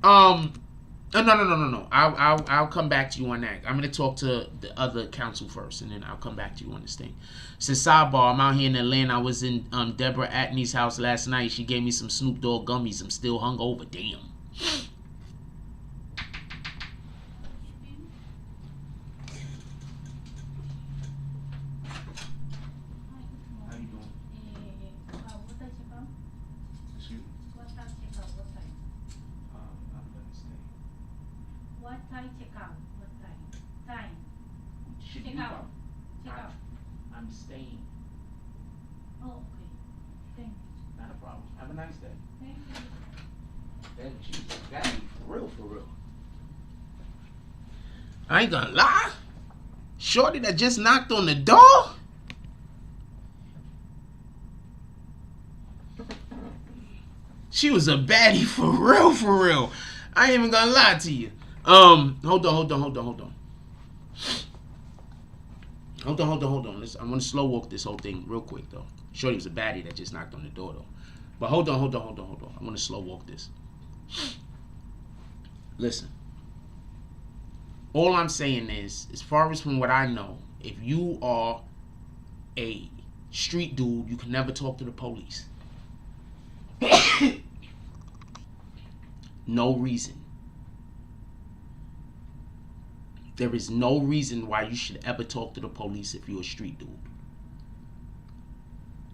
No. I'll come back to you on that. I'm gonna talk to the other council first, and then I'll come back to you on this thing. Since sidebar, I'm out here in Atlanta. I was in Deborah Atney's house last night. She gave me some Snoop Dogg gummies. I'm still hungover. Damn. I'm staying. Oh, okay. Thank you. Not a problem. Have a nice day. Thank you. That Jesus, that be for real, for real. I ain't gonna lie. Shorty that just knocked on the door. She was a baddie for real, for real. I ain't even gonna lie to you. Hold on. Hold on. I'm gonna slow walk this whole thing real quick though. Shorty was a baddie that just knocked on the door though. But hold on. I'm gonna slow walk this. Listen. All I'm saying is, as far as from what I know, if you are a street dude, you can never talk to the police. No reason. There is no reason why you should ever talk to the police if you're a street dude.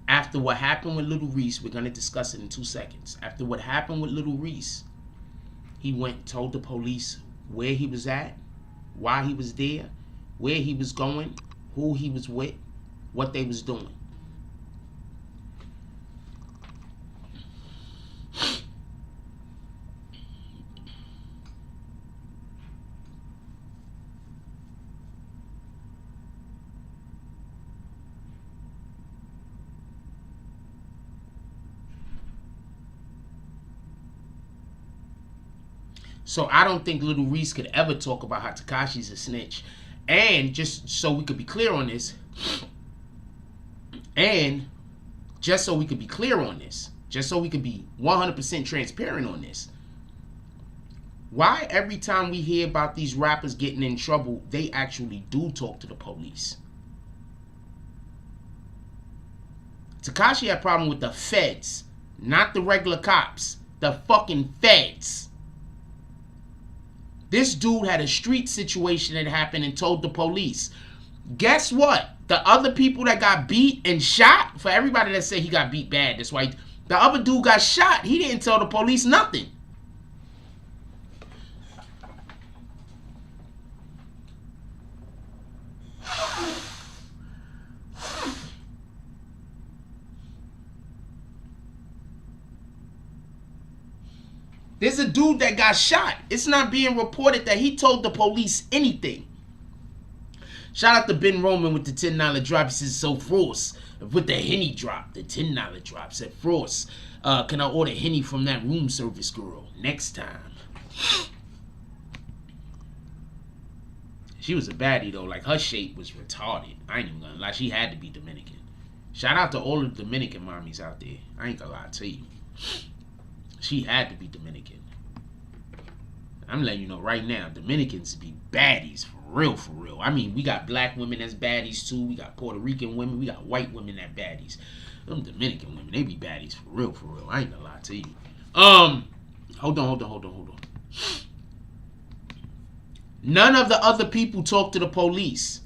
After what happened with Lil Reese, we're going to discuss it in 2 seconds. After what happened with Lil Reese, he went and told the police where he was at, why he was there, where he was going, who he was with, what they was doing. So I don't think Lil Reese could ever talk about how Tekashi's a snitch. And just so we could be clear on this, just so we could be 100% transparent on this, why every time we hear about these rappers getting in trouble, they actually do talk to the police? Tekashi had a problem with the feds, not the regular cops, the fucking feds. This dude had a street situation that happened and told the police. Guess what? The other people that got beat and shot, for everybody that said he got beat bad, that's why the other dude got shot. He didn't tell the police nothing. There's a dude that got shot. It's not being reported that he told the police anything. Shout out to Ben Roman with the $10 drop. He says, so Frost, with the Henny drop, the $10 drop. Said, Frost, can I order Henny from that room service girl next time? She was a baddie though. Like her shape was retarded. I ain't even gonna lie. She had to be Dominican. Shout out to all the Dominican mommies out there. I ain't gonna lie to you. She had to be Dominican. I'm letting you know right now, Dominicans be baddies for real, for real. I mean, we got black women that's baddies too. We got Puerto Rican women. We got white women that baddies. Them Dominican women, they be baddies for real, for real. I ain't gonna lie to you. Hold on. None of the other people talked to the police.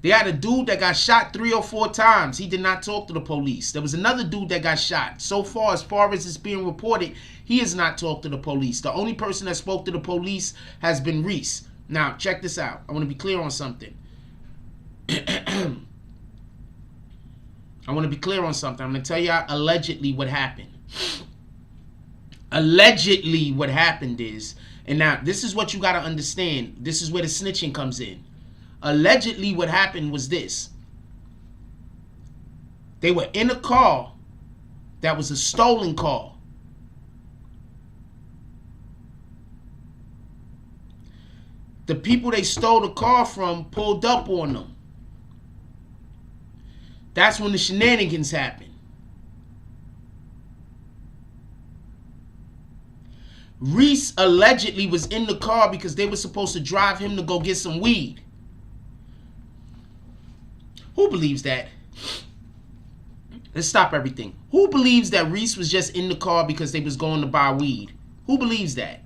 They had a dude that got shot 3 or 4 times. He did not talk to the police. There was another dude that got shot. So far as it's being reported, he has not talked to the police. The only person that spoke to the police has been Reese. Now, check this out. I want to be clear on something. I'm going to tell y'all allegedly what happened. Allegedly what happened is, and now this is what you got to understand. This is where the snitching comes in. Allegedly what happened was this. They were in a car that was a stolen car. The people they stole the car from pulled up on them. That's when the shenanigans happened. Reese allegedly was in the car because they were supposed to drive him to go get some weed. Who believes that? Let's stop everything. Who believes that Reese was just in the car because they was going to buy weed? Who believes that?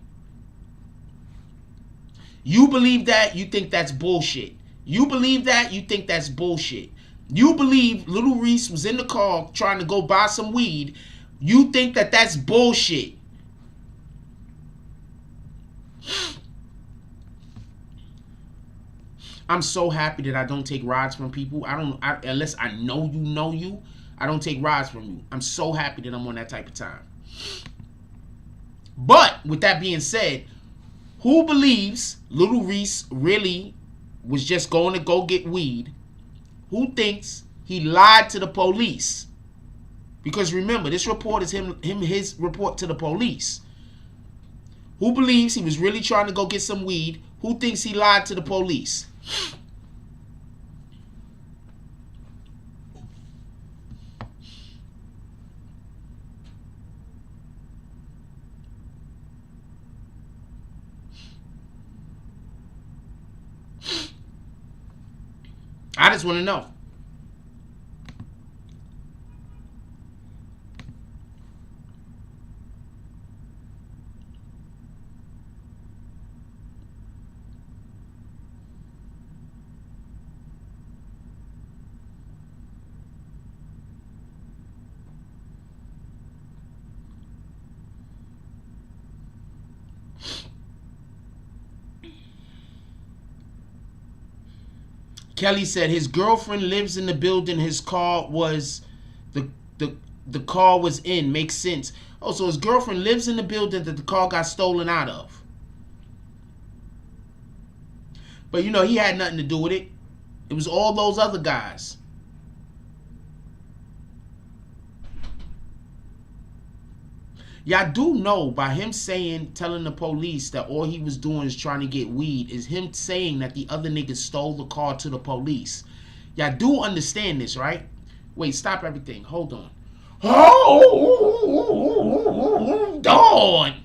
You believe that? You think that's bullshit. You believe that? You think that's bullshit. You believe Lil Reese was in the car trying to go buy some weed. You think that that's bullshit. I'm so happy that I don't take rides from people. Unless I know you, I don't take rides from you. I'm so happy that I'm on that type of time. But with that being said, who believes Lil Reese really was just going to go get weed? Who thinks he lied to the police? Because remember, this report is his report to the police. Who believes he was really trying to go get some weed? Who thinks he lied to the police? I just want to know. Kelly said his girlfriend lives in the building his car was the car was in. Makes sense. Oh, so his girlfriend lives in the building that the car got stolen out of. But you know, he had nothing to do with it. It was all those other guys. Y'all do know by him telling the police that all he was doing is trying to get weed, is him saying that the other niggas stole the car to the police. Y'all do understand this, right? Wait, stop everything. Hold on. Hold on.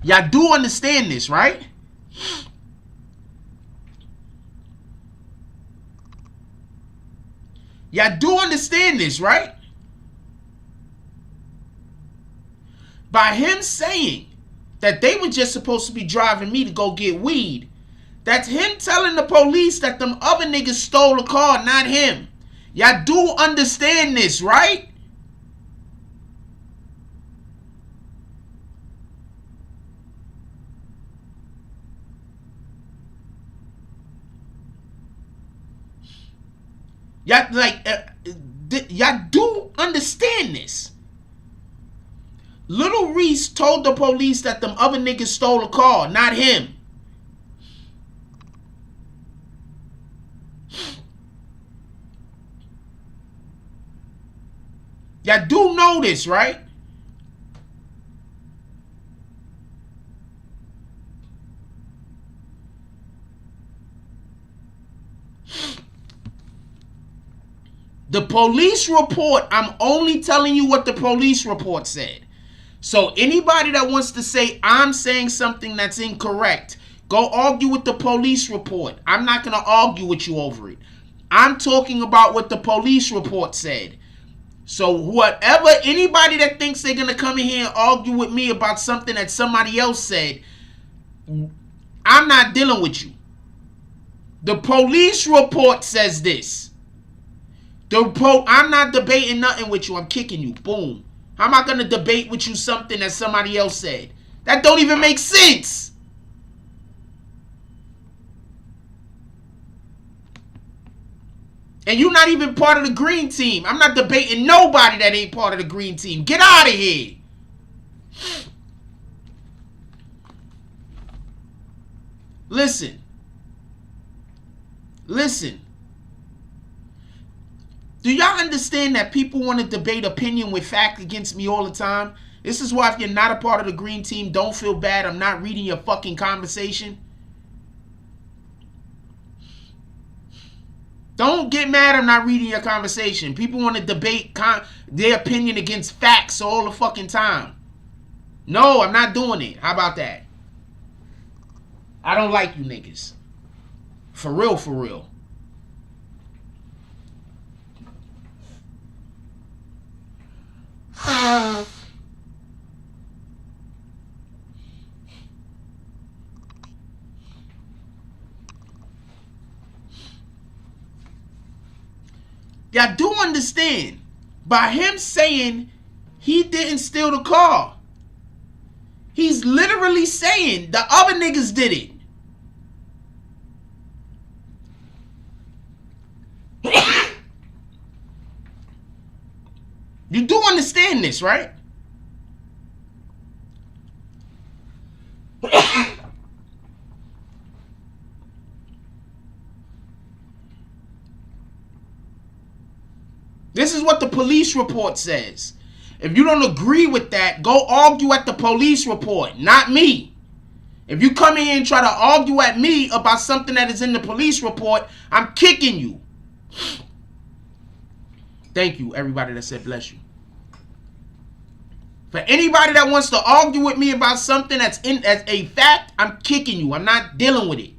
Y'all do understand this, right? Y'all do understand this, right? By him saying that they were just supposed to be driving me to go get weed, that's him telling the police that them other niggas stole the car, not him. Y'all do understand this, right? Y'all do understand this. Lil Reese told the police that them other niggas stole a car, not him. Y'all do know this, right? The police report, I'm only telling you what the police report said. So anybody that wants to say I'm saying something that's incorrect, go argue with the police report. I'm not going to argue with you over it. I'm talking about what the police report said. So whatever, anybody that thinks they're going to come in here and argue with me about something that somebody else said, I'm not dealing with you. The police report says this. I'm not debating nothing with you. I'm kicking you. Boom. How am I going to debate with you something that somebody else said? That don't even make sense. And you're not even part of the green team. I'm not debating nobody that ain't part of the green team. Get out of here. Listen. Listen. Do y'all understand that people want to debate opinion with fact against me all the time? This is why if you're not a part of the green team, don't feel bad. I'm not reading your fucking conversation. Don't get mad I'm not reading your conversation. People want to debate their opinion against facts all the fucking time. No, I'm not doing it. How about that? I don't like you niggas. For real, for real. Y'all do understand, by him saying he didn't steal the car, he's literally saying the other niggas did it. You do understand this, right? This is what the police report says. If you don't agree with that, go argue at the police report, not me. If you come in here and try to argue at me about something that is in the police report, I'm kicking you. Thank you, everybody that said bless you. For anybody that wants to argue with me about something that's a fact, I'm kicking you. I'm not dealing with it.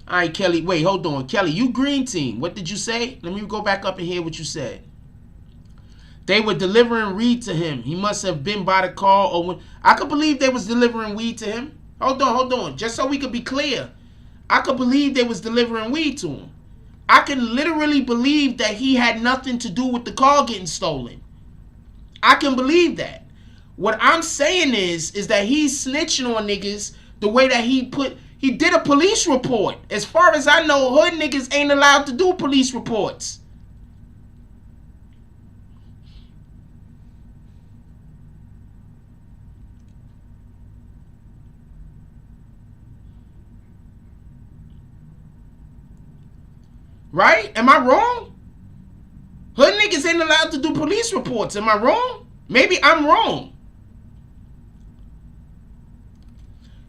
All right, Kelly. Wait, hold on. Kelly, you green team. What did you say? Let me go back up and hear what you said. They were delivering weed to him. He must have been by the car. Or when I could believe they was delivering weed to him. Hold on. Just so we could be clear. I could believe they was delivering weed to him. I can literally believe that he had nothing to do with the car getting stolen. I can believe that. What I'm saying is that he's snitching on niggas the way that he did a police report. As far as I know, hood niggas ain't allowed to do police reports. Right? Am I wrong? Hood niggas ain't allowed to do police reports. Am I wrong? Maybe I'm wrong.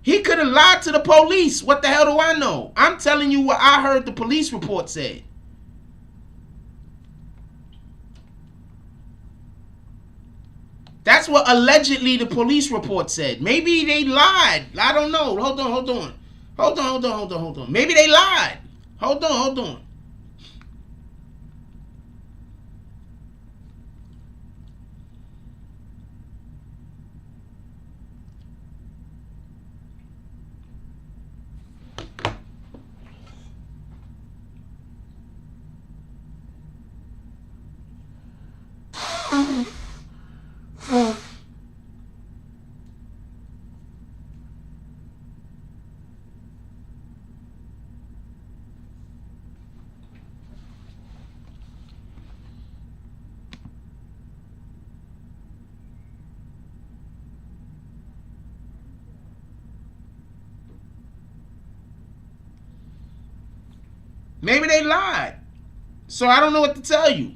He could have lied to the police. What the hell do I know? I'm telling you what I heard the police report said. That's what allegedly the police report said. Maybe they lied. I don't know. Hold on. Maybe they lied. Hold on. Maybe they lied. So I don't know what to tell you.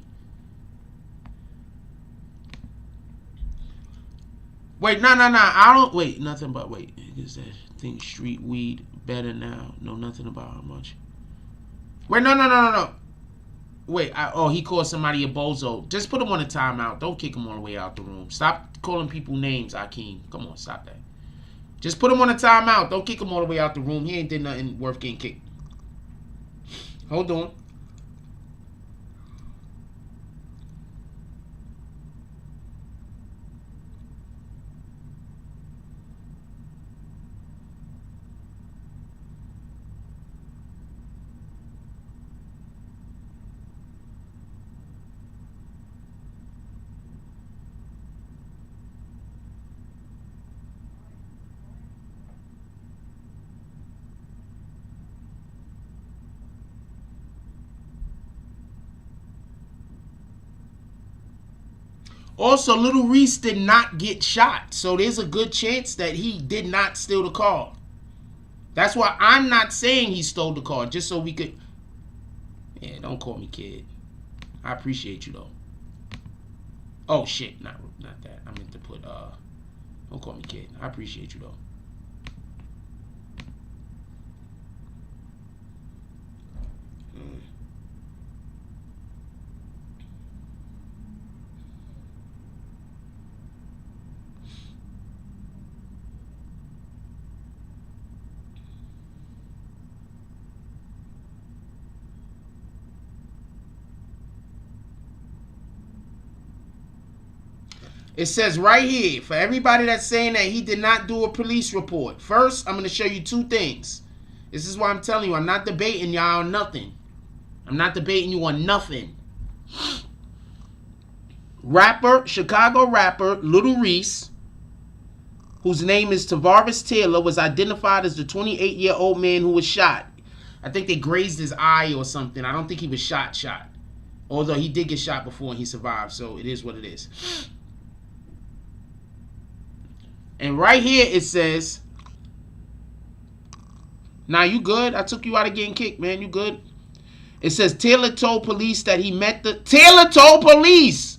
Wait, no. I don't. Wait, nothing but wait. Is that thing street weed better now? Know nothing about how much. Wait, no. Wait, he called somebody a bozo. Just put him on a timeout. Don't kick him all the way out the room. Stop calling people names, Akeem. Come on, stop that. Just put him on a timeout. Don't kick him all the way out the room. He ain't did nothing worth getting kicked. Hold on. Also, Lil Reese did not get shot. So there's a good chance that he did not steal the car. That's why I'm not saying he stole the car. Just so we could... Yeah, don't call me kid. I appreciate you, though. Oh, shit. Not that. I meant to put... Don't call me kid. I appreciate you, though. It says right here, for everybody that's saying that he did not do a police report. First, I'm going to show you two things. This is why I'm telling you, I'm not debating y'all on nothing. I'm not debating you on nothing. Chicago rapper, Lil Reese, whose name is Tavares Taylor, was identified as the 28-year-old man who was shot. I think they grazed his eye or something. I don't think he was shot. Although he did get shot before and he survived, so it is what it is. And right here it says, now you good? I took you out of getting kicked, man. You good? It says Taylor told police that he met the... Taylor told police!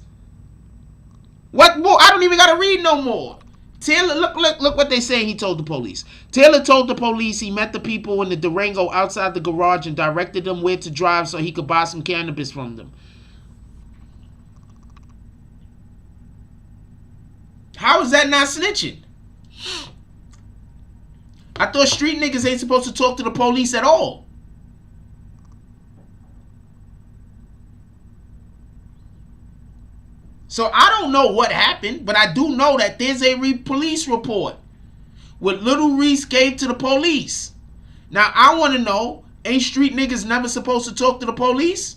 What more? I don't even got to read no more. Taylor, look what they saying he told the police. Taylor told the police he met the people in the Durango outside the garage and directed them where to drive so he could buy some cannabis from them. How is that not snitching? I thought street niggas ain't supposed to talk to the police at all. So I don't know what happened, but I do know that there's a police report what Lil Reese gave to the police. Now I want to know, ain't street niggas never supposed to talk to the police?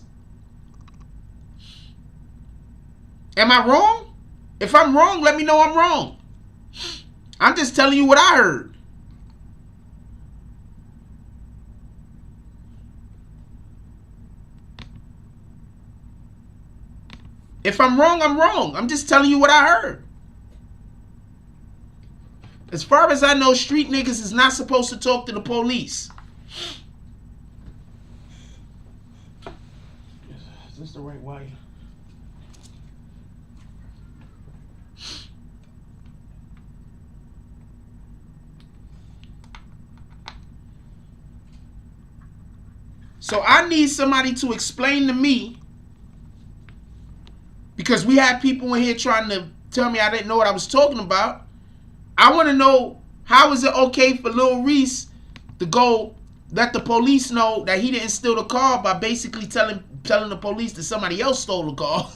Am I wrong? If I'm wrong, let me know I'm wrong. I'm just telling you what I heard. If I'm wrong, I'm wrong. I'm just telling you what I heard. As far as I know, street niggas is not supposed to talk to the police. Is this the right way? So I need somebody to explain to me, because we had people in here trying to tell me I didn't know what I was talking about. I want to know, how is it okay for Lil Reese to go let the police know that he didn't steal the car by basically telling the police that somebody else stole the car?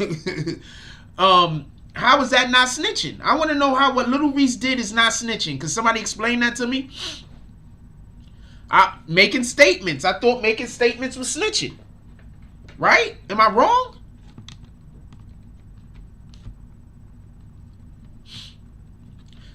How is that not snitching? I want to know how what Lil Reese did is not snitching. Can somebody explain that to me? Making statements. I thought making statements was snitching. Right? Am I wrong?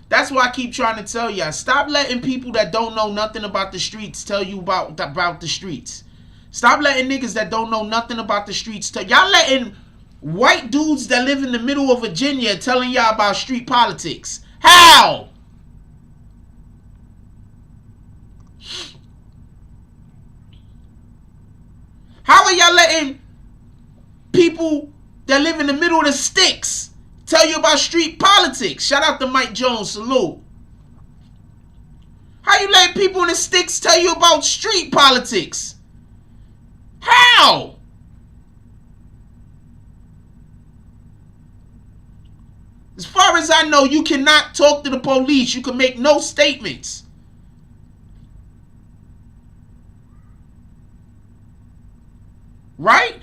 That's why I keep trying to tell y'all. Stop letting people that don't know nothing about the streets tell you about the streets. Stop letting niggas that don't know nothing about the streets tell y'all. Letting white dudes that live in the middle of Virginia telling y'all about street politics. How? How are y'all letting people that live in the middle of the sticks tell you about street politics. Shout out to Mike Jones. Salute. How you let people in the sticks tell you about street politics? How? As far as I know, you cannot talk to the police. You can make no statements. Right?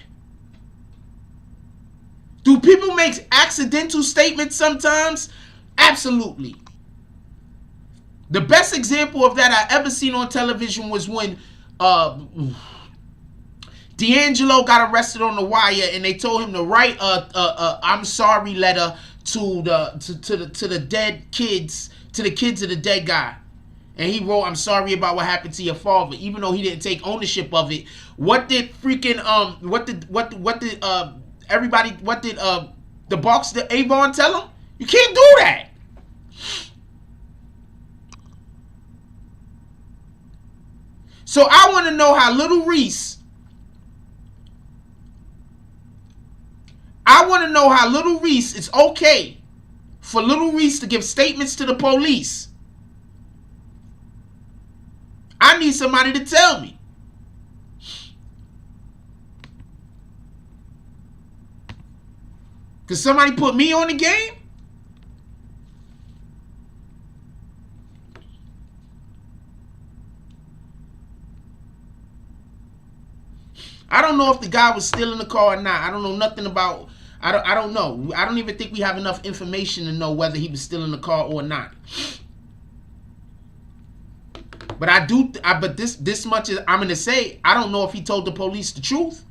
Do people make accidental statements sometimes? Absolutely. The best example of that I ever seen on television was when D'Angelo got arrested on The Wire, and they told him to write a "I'm sorry" letter to the dead kids, to the kids of the dead guy. And he wrote, "I'm sorry about what happened to your father," even though he didn't take ownership of it. What did freaking the box, the Avon tell him? You can't do that. So I want to know how Lil Reese, it's okay for Lil Reese to give statements to the police. I need somebody to tell me. Could somebody put me on the game? I don't know if the guy was still in the car or not. I don't know nothing about. I don't know. I don't even think we have enough information to know whether he was still in the car or not. But I do. But this much is I'm gonna say. I don't know if he told the police the truth.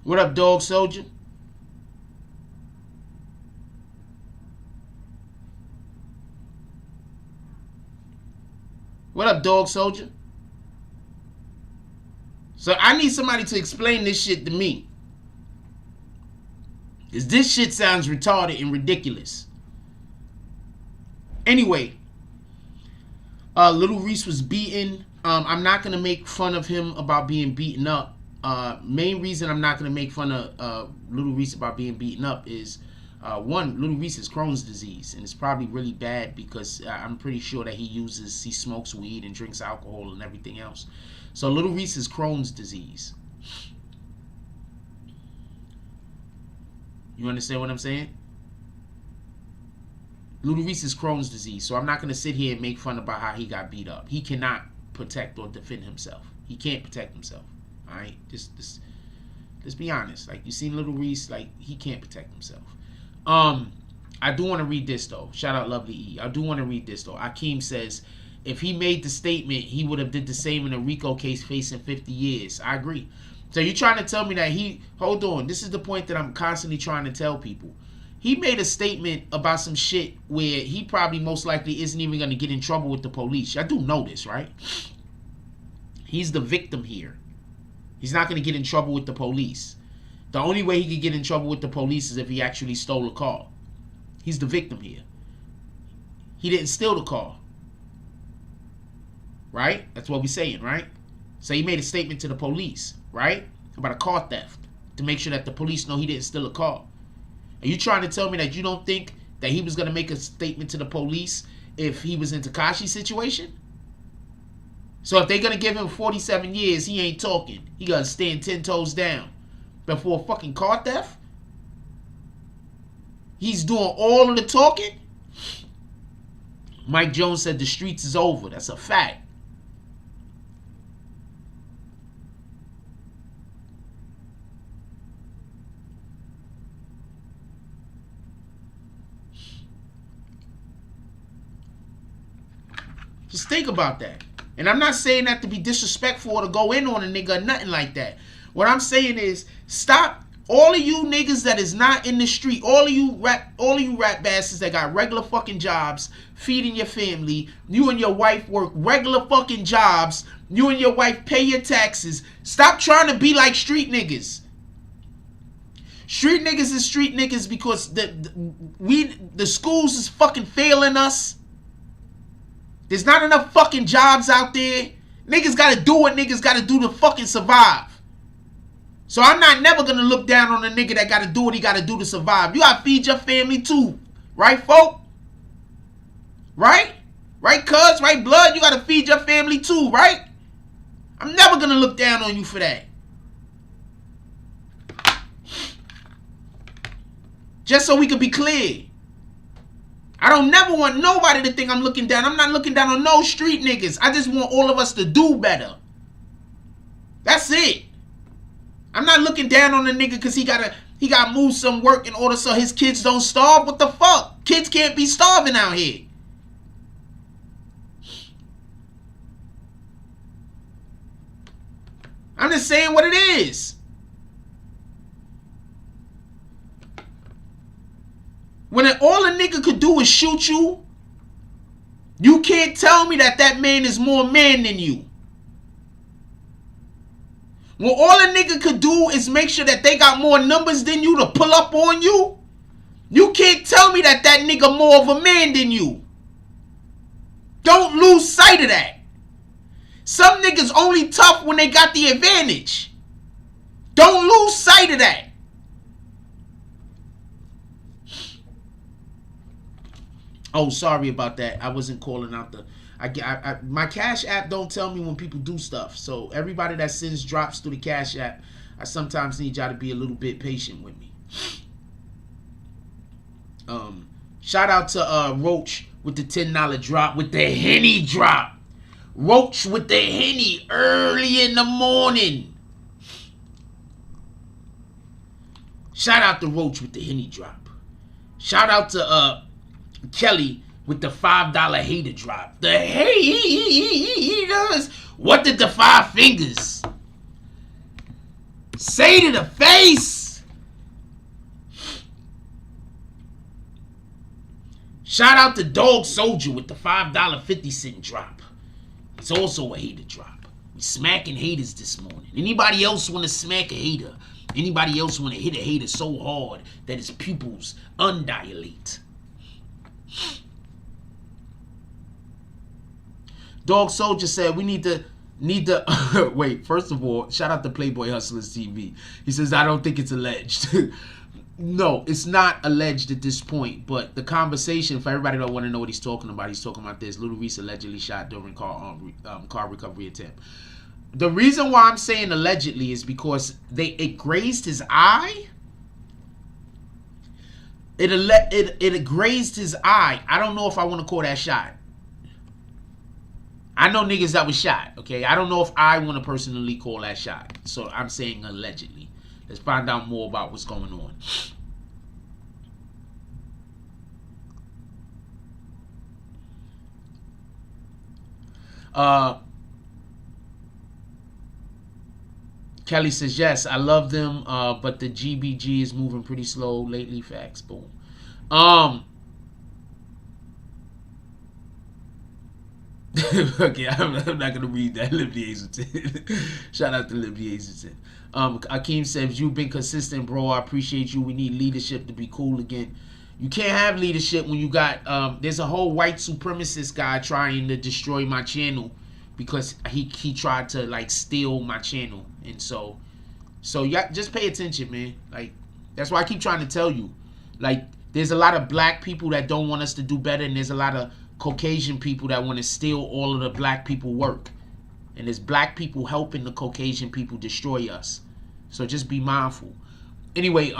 What up, Dog Soldier? What up, Dog Soldier? So I need somebody to explain this shit to me. Because this shit sounds retarded and ridiculous. Anyway, Lil Reese was beaten. I'm not going to make fun of him about being beaten up. Main reason I'm not going to make fun of Lil Reese about being beaten up is, one, Lil Reese has Crohn's disease, and it's probably really bad because I'm pretty sure that he smokes weed and drinks alcohol and everything else. So Lil Reese has Crohn's disease. You understand what I'm saying? Lil Reese has Crohn's disease, so I'm not going to sit here and make fun about how he got beat up. He cannot protect or defend himself. He can't protect himself. All right, just be honest. Like, you seen Lil Reese, like, he can't protect himself. I do want to read this though. Shout out Lovely E. I do want to read this though. Akeem says, if he made the statement, he would have did the same in a RICO case facing 50 years. I agree. So you're trying to tell me that hold on. This is the point that I'm constantly trying to tell people. He made a statement about some shit where he probably most likely isn't even going to get in trouble with the police. I do know this, right? He's the victim here. He's not going to get in trouble with the police. The only way he could get in trouble with the police is if he actually stole a car. He's the victim here. He didn't steal the car. Right? That's what we're saying, right? So he made a statement to the police, right? About a car theft. To make sure that the police know he didn't steal a car. Are you trying to tell me that you don't think that he was going to make a statement to the police if he was in Tekashi's situation? So if they're going to give him 47 years, he ain't talking. He got to stand 10 toes down. But for a fucking car theft? He's doing all of the talking? Mike Jones said the streets is over. That's a fact. Just think about that. And I'm not saying that to be disrespectful or to go in on a nigga or nothing like that. What I'm saying is, stop. All of you niggas that is not in the street, all of you rap bastards that got regular fucking jobs, feeding your family, you and your wife work regular fucking jobs, you and your wife pay your taxes. Stop trying to be like street niggas. Street niggas is street niggas because the schools is fucking failing us. There's not enough fucking jobs out there. Niggas gotta do what niggas gotta do to fucking survive. So I'm not never gonna look down on a nigga that gotta do what he gotta do to survive. You gotta feed your family too. Right, folk? Right? Right, cuz? Right, blood? You gotta feed your family too, right? I'm never gonna look down on you for that. Just so we can be clear. I don't never want nobody to think I'm looking down. I'm not looking down on no street niggas. I just want all of us to do better. That's it. I'm not looking down on the nigga because he gotta move some work in order so his kids don't starve. What the fuck? Kids can't be starving out here. I'm just saying what it is. When all a nigga could do is shoot you, you can't tell me that man is more man than you. When all a nigga could do is make sure that they got more numbers than you to pull up on you, you can't tell me that nigga more of a man than you. Don't lose sight of that. Some niggas only tough when they got the advantage. Don't lose sight of that. Oh, sorry about that. I wasn't calling out the... my Cash App don't tell me when people do stuff. So everybody that sends drops through the Cash App, I sometimes need y'all to be a little bit patient with me. Shout out to Roach with the $10 drop, with the Henny drop. Roach with the Henny early in the morning. Shout out to Roach with the Henny drop. Shout out to Kelly with the $5 hater drop. The haters. What did the 5 fingers say to the face? Shout out to Dog Soldier with the $5.50 drop. It's also a hater drop. We smacking haters this morning. Anybody else want to smack a hater? Anybody else want to hit a hater so hard that his pupils undilate? Dog Soldier said we need to wait, first of all, shout out to Playboy Hustlers TV. He says, I don't think it's alleged. No, it's not alleged at this point, but the conversation, for everybody that want to know what he's talking about this. Lil Reese allegedly shot during car recovery attempt. The reason why I'm saying allegedly is because it grazed his eye. It grazed his eye. I don't know if I want to call that shot. I know niggas that was shot, okay? I don't know if I want to personally call that shot. So I'm saying allegedly. Let's find out more about what's going on. Kelly says, yes, I love them, but the GBG is moving pretty slow lately. Facts, boom. Okay, I'm not going to read that. Libby Hazelton. Shout out to Libby Hazelton. Akeem says, you've been consistent, bro. I appreciate you. We need leadership to be cool again. You can't have leadership when you got... there's a whole white supremacist guy trying to destroy my channel because he tried to, like, steal my channel. And so yeah, just pay attention, man. Like, that's why I keep trying to tell you. Like, there's a lot of black people that don't want us to do better, and there's a lot of Caucasian people that want to steal all of the black people work. And there's black people helping the Caucasian people destroy us. So just be mindful. Anyway,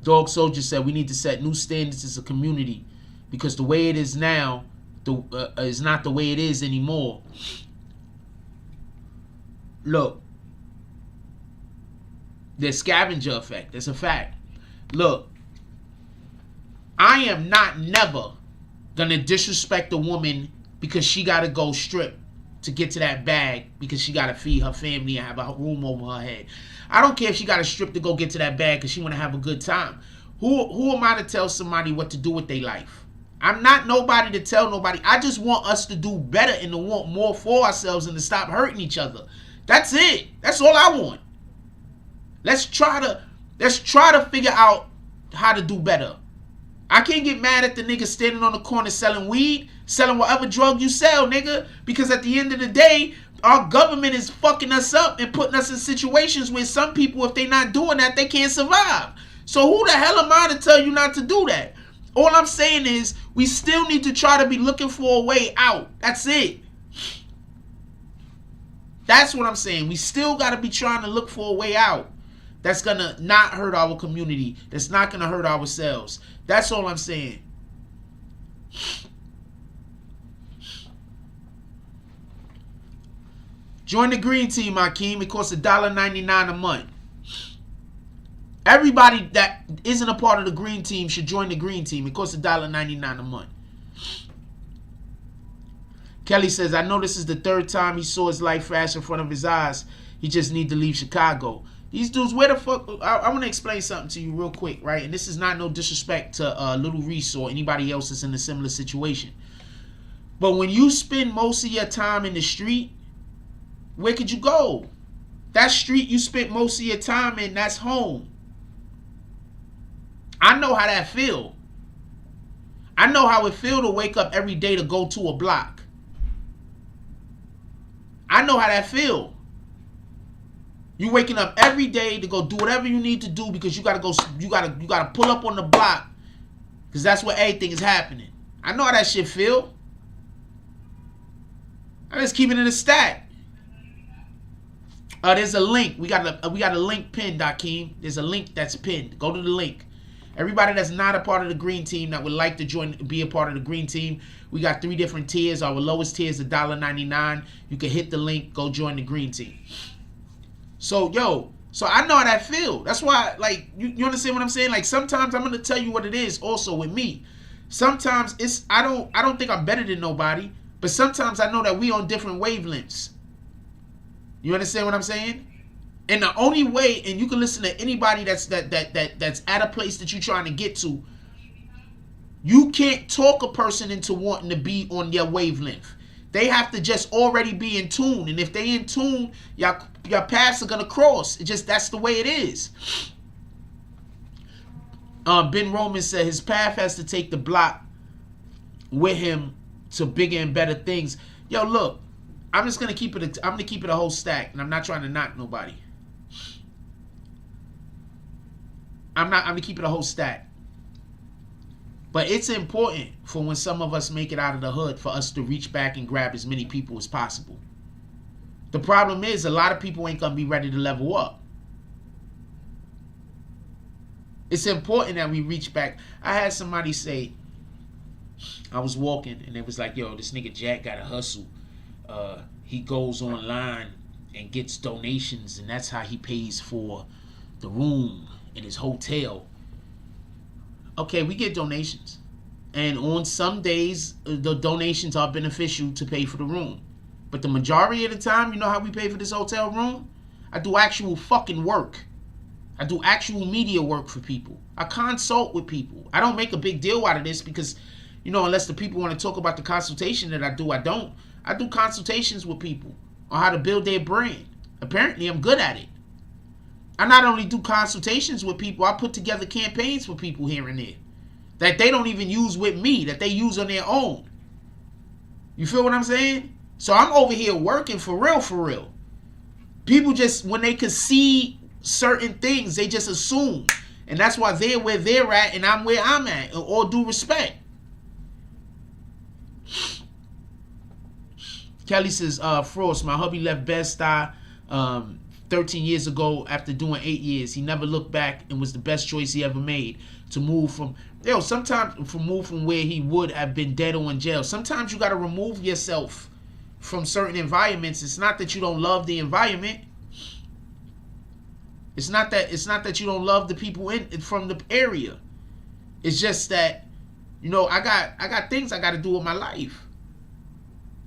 Dog Soldier said we need to set new standards as a community because the way it is now is not the way it is anymore. Look, there's scavenger effect. That's a fact. Look, I am not never gonna disrespect a woman because she gotta go strip to get to that bag because she gotta feed her family and have a room over her head. I don't care if she gotta strip to go get to that bag because she wanna have a good time. Who am I to tell somebody what to do with their life? I'm not nobody to tell nobody. I just want us to do better and to want more for ourselves and to stop hurting each other. That's it. That's all I want. Let's try to figure out how to do better. I can't get mad at the nigga standing on the corner selling weed, selling whatever drug you sell, nigga. Because at the end of the day, our government is fucking us up and putting us in situations where some people, if they not doing that, they can't survive. So who the hell am I to tell you not to do that? All I'm saying is we still need to try to be looking for a way out. That's it. That's what I'm saying. We still got to be trying to look for a way out. That's going to not hurt our community. That's not going to hurt ourselves. That's all I'm saying. Join the green team, Akeem. It costs $1.99 a month. Everybody that isn't a part of the green team should join the green team. It costs $1.99 a month. Kelly says, I know this is the third time he saw his life flash in front of his eyes. He just need to leave Chicago. These dudes, where the fuck... I want to explain something to you real quick, right? And this is not no disrespect to Lil Reese or anybody else that's in a similar situation. But when you spend most of your time in the street, where could you go? That street you spent most of your time in, that's home. I know how that feel. I know how it feel to wake up every day to go to a block. I know how that feel. You waking up every day to go do whatever you need to do because you gotta go. You gotta pull up on the block because that's where everything is happening. I know how that shit feel. I just keep it in a stack. There's a link. We got a link pinned, Akeem. There's a link that's pinned. Go to the link. Everybody that's not a part of the green team that would like to be a part of the green team, we got 3 different tiers. Our lowest tier is $1.99. You can hit the link, go join the green team. So, so I know how that feel. That's why, like, you understand what I'm saying? Like, sometimes I'm gonna tell you what it is. Also with me, sometimes it's I don't think I'm better than nobody, but sometimes I know that we on different wavelengths. You understand what I'm saying? And the only way, and you can listen to anybody that's at a place that you're trying to get to, you can't talk a person into wanting to be on their wavelength. They have to just already be in tune. And if they in tune, your paths are gonna cross. It just, that's the way it is. Ben Roman said his path has to take the block with him to bigger and better things. Yo, look, I'm just gonna keep it. I'm gonna keep it a whole stack, and I'm not trying to knock nobody. I'm gonna keep it a whole stack. But it's important for when some of us make it out of the hood for us to reach back and grab as many people as possible. The problem is a lot of people ain't gonna be ready to level up. It's important that we reach back. I had somebody say, I was walking and it was like, yo, this nigga Jack got a hustle. He goes online and gets donations, and that's how he pays for the room in his hotel. Okay, we get donations, and on some days the donations are beneficial to pay for the room, but the majority of the time, you know how we pay for this hotel room? I do actual fucking work. I do actual media work for people. I consult with people. I don't make a big deal out of this because, you know, unless the people want to talk about the consultation that I do, I don't. I do consultations with people on how to build their brand. Apparently, I'm good at it. I not only do consultations with people, I put together campaigns for people here and there that they don't even use with me, that they use on their own. You feel what I'm saying? So I'm over here working for real, for real. People just, when they can see certain things, they just assume. And that's why they're where they're at and I'm where I'm at, all due respect. Kelly says, Frost, my hubby left Bed-Stuy 13 years ago after doing 8 years. He never looked back and was the best choice he ever made to move from, sometimes from where he would have been dead or in jail. Sometimes you got to remove yourself from certain environments. It's not that you don't love the environment. It's not that you don't love the people from the area. It's just that You know, I got things I got to do with my life.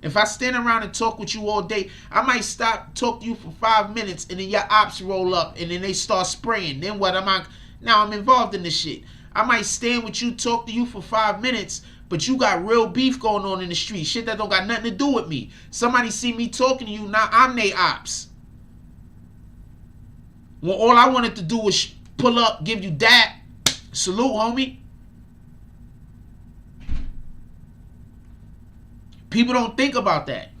If I stand around and talk with you all day, I might stop, talk to you for 5 minutes, and then your ops roll up, and then they start spraying. Then what am I? Now I'm involved in this shit. I might stand with you, talk to you for 5 minutes, but you got real beef going on in the street. Shit that don't got nothing to do with me. Somebody see me talking to you, now I'm they ops. Well, all I wanted to do was pull up, give you that. Salute, homie. People don't think about that.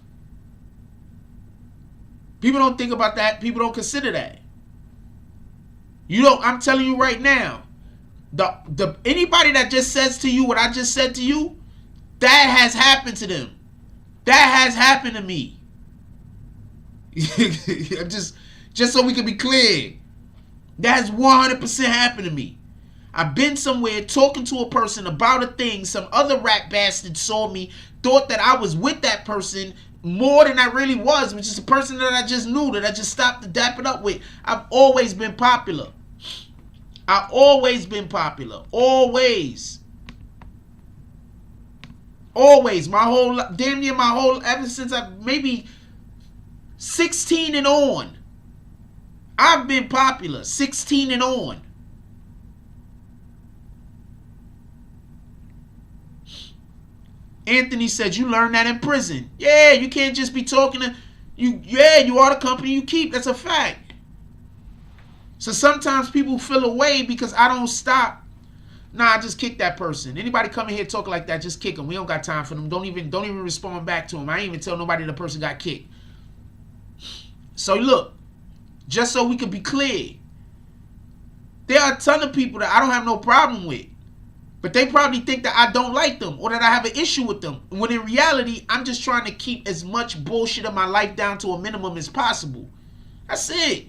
People don't think about that. People don't consider that. You don't, I'm telling you right now, the anybody that just says to you what I just said to you, that has happened to them. That has happened to me. just so we can be clear. That has 100% happened to me. I've been somewhere talking to a person about a thing. Some other rat bastard saw me, thought that I was with that person more than I really was, which is a person that I just knew, that I just stopped to dap it up with. I've always been popular. I've always been popular. Always. Always. My whole, damn near my whole, ever since I maybe 16 and on. I've been popular. 16 and on. Anthony said, you learned that in prison. Yeah, you can't just be talking to you. Yeah, you are the company you keep. That's a fact. So sometimes people feel away because I don't stop. Nah, I just kick that person. Anybody come in here talking like that, just kick them. We don't got time for them. Don't even respond back to them. I ain't even tell nobody the person got kicked. So look, just so we can be clear, there are a ton of people that I don't have no problem with. But they probably think that I don't like them or that I have an issue with them. When in reality, I'm just trying to keep as much bullshit in my life down to a minimum as possible. That's it.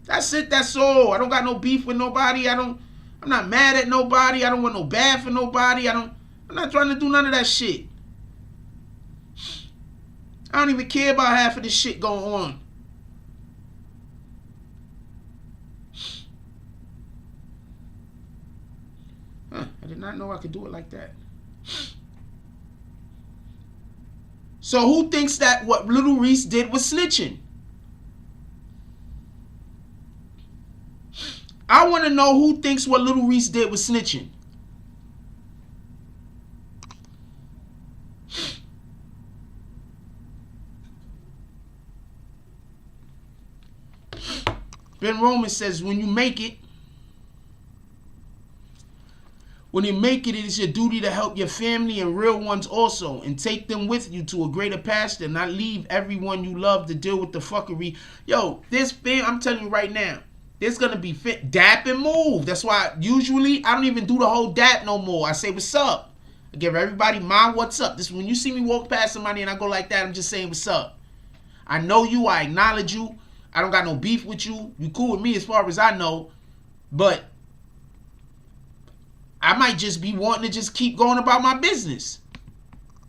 That's it. That's all. I don't got no beef with nobody. I'm not mad at nobody. I don't want no bad for nobody. I'm not trying to do none of that shit. I don't even care about half of this shit going on. I did not know I could do it like that. So who thinks that what Lil Reese did was snitching? I want to know who thinks what Lil Reese did was snitching. Ben Roman says, when you make it, it is your duty to help your family and real ones also, and take them with you to a greater pasture, not leave everyone you love to deal with the fuckery. Yo, this fam, I'm telling you right now, there's going to be dap and move. That's why usually I don't even do the whole dap no more. I say, what's up? I give everybody my what's up. This when you see me walk past somebody and I go like that, I'm just saying, what's up? I know you. I acknowledge you. I don't got no beef with you. You cool with me as far as I know. But I might just be wanting to just keep going about my business.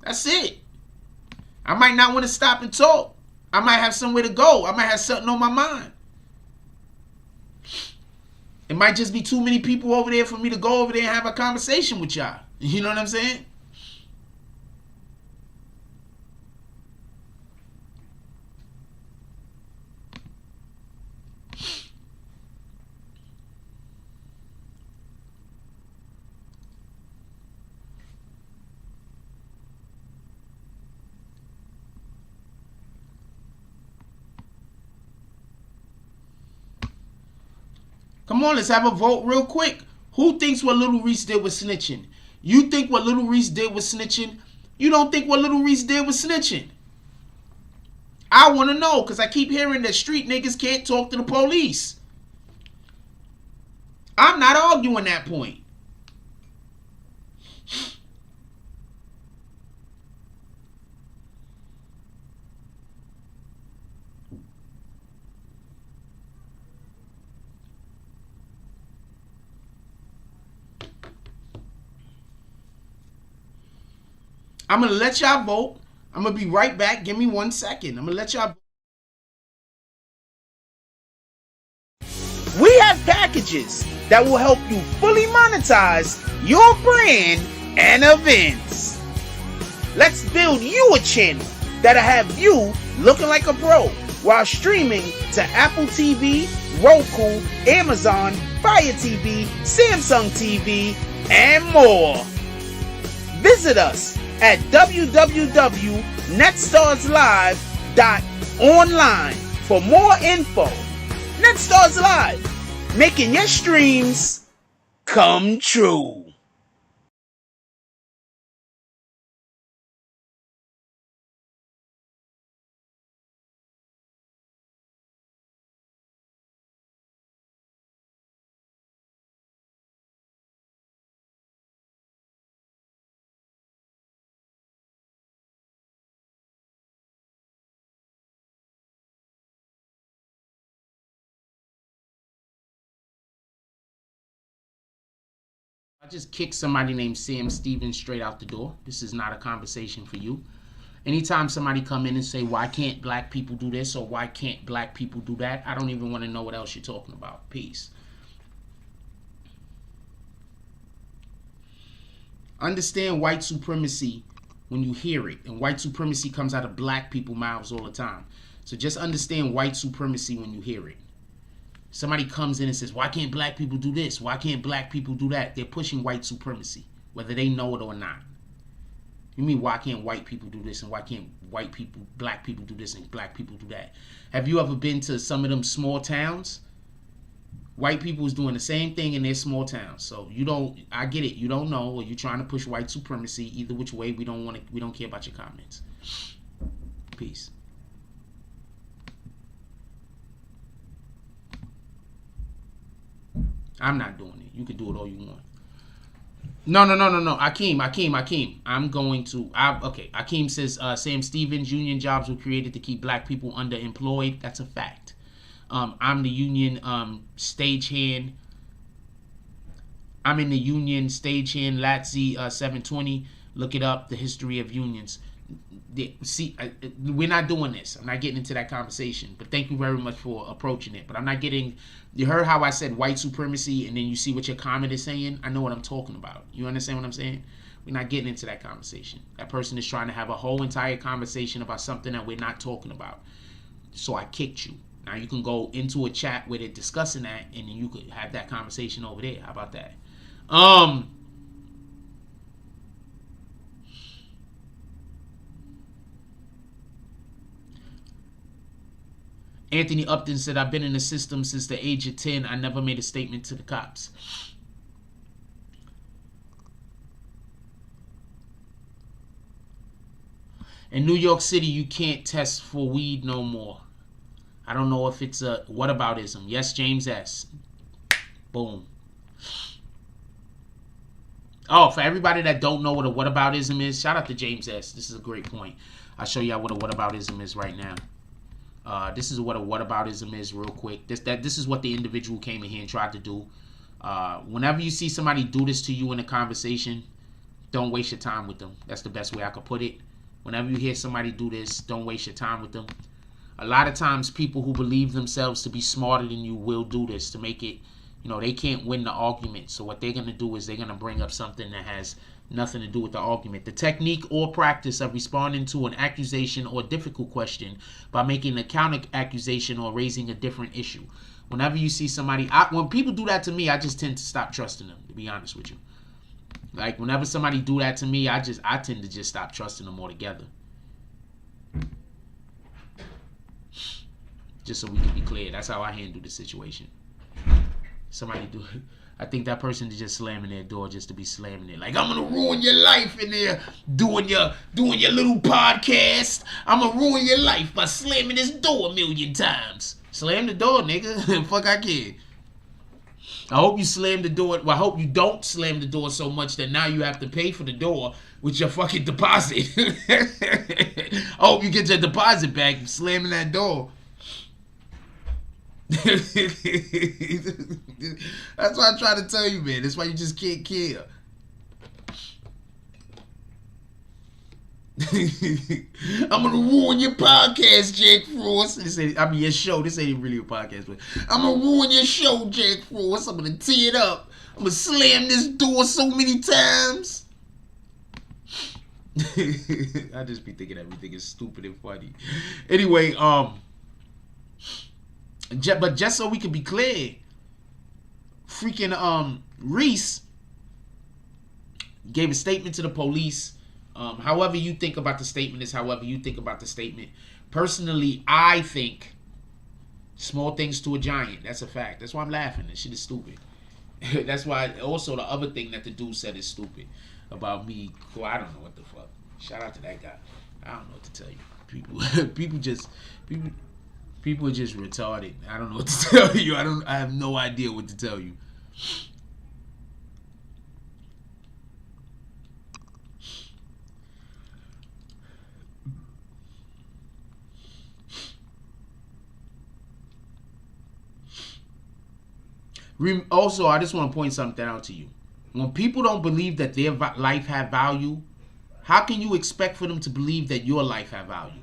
That's it. I might not want to stop and talk. I might have somewhere to go. I might have something on my mind. It might just be too many people over there for me to go over there and have a conversation with y'all. You know what I'm saying? Come on, let's have a vote real quick. Who thinks what Lil Reese did was snitching? You think what Lil Reese did was snitching? You don't think what Lil Reese did was snitching? I want to know, because I keep hearing that street niggas can't talk to the police. I'm not arguing that point. I'm going to let y'all vote. I'm going to be right back. Give me 1 second. I'm going to let y'all vote. packages that will help you fully monetize your brand and events. Let's build you a channel that'll have you looking like a pro while streaming to Apple TV, Roku, Amazon, Fire TV, Samsung TV, and more. Visit us at www.netstarslive.online for more info. Netstars Live, making your streams come true. I just kicked somebody named Sam Stevens straight out the door. This is not a conversation for you. Anytime somebody come in and say, why can't black people do this or why can't black people do that, I don't even want to know what else you're talking about. Peace. Understand white supremacy when you hear it. And white supremacy comes out of black people's mouths all the time. So just understand white supremacy when you hear it. Somebody comes in and says, why can't black people do this? Why can't black people do that? They're pushing white supremacy, whether they know it or not. You mean, why can't white people do this and why can't white people, black people do this and black people do that? Have you ever been to some of them small towns? White people is doing the same thing in their small towns. So you don't, I get it. You don't know, or you're trying to push white supremacy. Either which way, we don't care about your comments. Peace. I'm not doing it. You can do it all you want. No. Akeem. I'm going to. Okay. Akeem says Sam Stevens, union jobs were created to keep black people underemployed. That's a fact. I'm the union stagehand. I'm in the union stagehand Latzi 720. Look it up. The history of unions. See, we're not doing this. I'm not getting into that conversation. But thank you very much for approaching it. But I'm not getting. You heard how I said white supremacy, and then you see what your comment is saying. I know what I'm talking about. You understand what I'm saying? We're not getting into that conversation. That person is trying to have a whole entire conversation about something that we're not talking about. So I kicked you. Now you can go into a chat where they're discussing that, and then you could have that conversation over there. How about that? Anthony Upton said, I've been in the system since the age of 10. I never made a statement to the cops. In New York City, you can't test for weed no more. I don't know if it's a whataboutism. Yes, James S. Boom. Oh, for everybody that don't know what a whataboutism is, shout out to James S. This is a great point. I'll show y'all what a whataboutism is right now. This is what a whataboutism is real quick. This is what the individual came in here and tried to do. Whenever you see somebody do this to you in a conversation, don't waste your time with them. That's the best way I could put it. Whenever you hear somebody do this, don't waste your time with them. A lot of times people who believe themselves to be smarter than you will do this to make it, they can't win the argument. So what they're going to do is they're going to bring up something that has nothing to do with the argument. The technique or practice of responding to an accusation or difficult question by making a counter accusation or raising a different issue. Whenever you see somebody, when people do that to me, I just tend to stop trusting them, to be honest with you. Like whenever somebody do that to me, I tend to just stop trusting them altogether. Just so we can be clear, that's how I handle the situation. Somebody do it. I think that person is just slamming their door just to be slamming it. Like, I'm gonna ruin your life in there doing your little podcast. I'm gonna ruin your life by slamming this door 1,000,000 times. Slam the door, nigga. Fuck I can. I hope you slam the door. Well, I hope you don't slam the door so much that now you have to pay for the door with your fucking deposit. I hope you get your deposit back from slamming that door. That's why I try to tell you, man. That's why you just can't care. I'm gonna ruin your podcast, Jack Frost. Your show. This ain't really a podcast, but I'm gonna ruin your show, Jack Frost. I'm gonna tee it up. I'm gonna slam this door so many times. I just be thinking everything is stupid and funny. Anyway, but just so we can be clear, freaking Reese gave a statement to the police. However you think about the statement is however you think about the statement. Personally, I think small things to a giant. That's a fact. That's why I'm laughing. This shit is stupid. That's why also the other thing that the dude said is stupid about me. Well, I don't know what the fuck. Shout out to that guy. I don't know what to tell you. People are just retarded. I don't know what to tell you. I have no idea what to tell you. Also, I just want to point something out to you. When people don't believe that their life have value, how can you expect for them to believe that your life have value?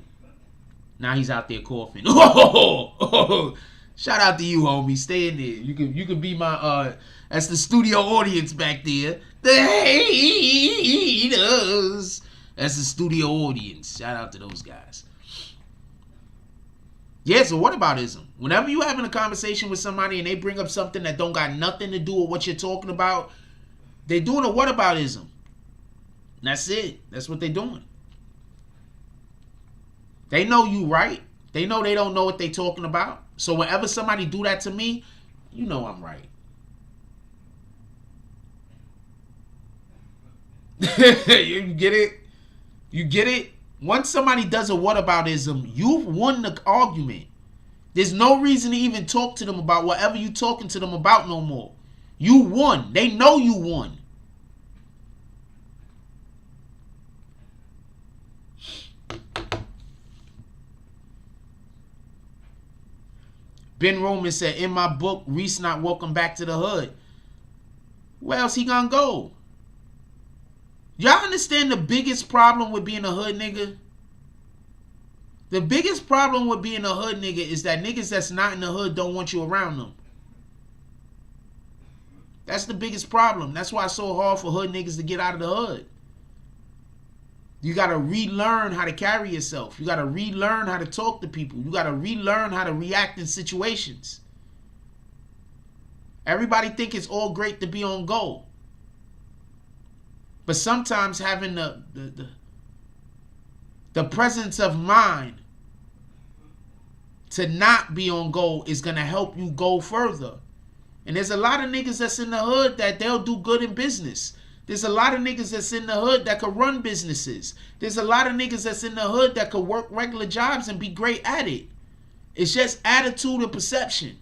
Now he's out there coughing. Shout out to you, homie. Stay in there. You can be my that's the studio audience back there. The haters. That's the studio audience. Shout out to those guys. Yeah, so whataboutism. Whenever you having a conversation with somebody and they bring up something that don't got nothing to do with what you're talking about, they're doing a whataboutism. That's it. That's what they're doing. They know you right. They know they don't know what they talking about. So whenever somebody do that to me, you know I'm right. You get it? You get it? Once somebody does a whataboutism, you've won the argument. There's no reason to even talk to them about whatever you talking to them about no more. You won. They know you won. Ben Roman said, in my book, Reese not welcome back to the hood. Where else he gonna go? Y'all understand the biggest problem with being a hood nigga? The biggest problem with being a hood nigga is that niggas that's not in the hood don't want you around them. That's the biggest problem. That's why it's so hard for hood niggas to get out of the hood. You got to relearn how to carry yourself. You got to relearn how to talk to people. You got to relearn how to react in situations. Everybody think it's all great to be on go. But sometimes having the presence of mind to not be on go is going to help you go further. And there's a lot of niggas that's in the hood that they'll do good in business. There's a lot of niggas that's in the hood that could run businesses. There's a lot of niggas that's in the hood that could work regular jobs and be great at it. It's just attitude and perception.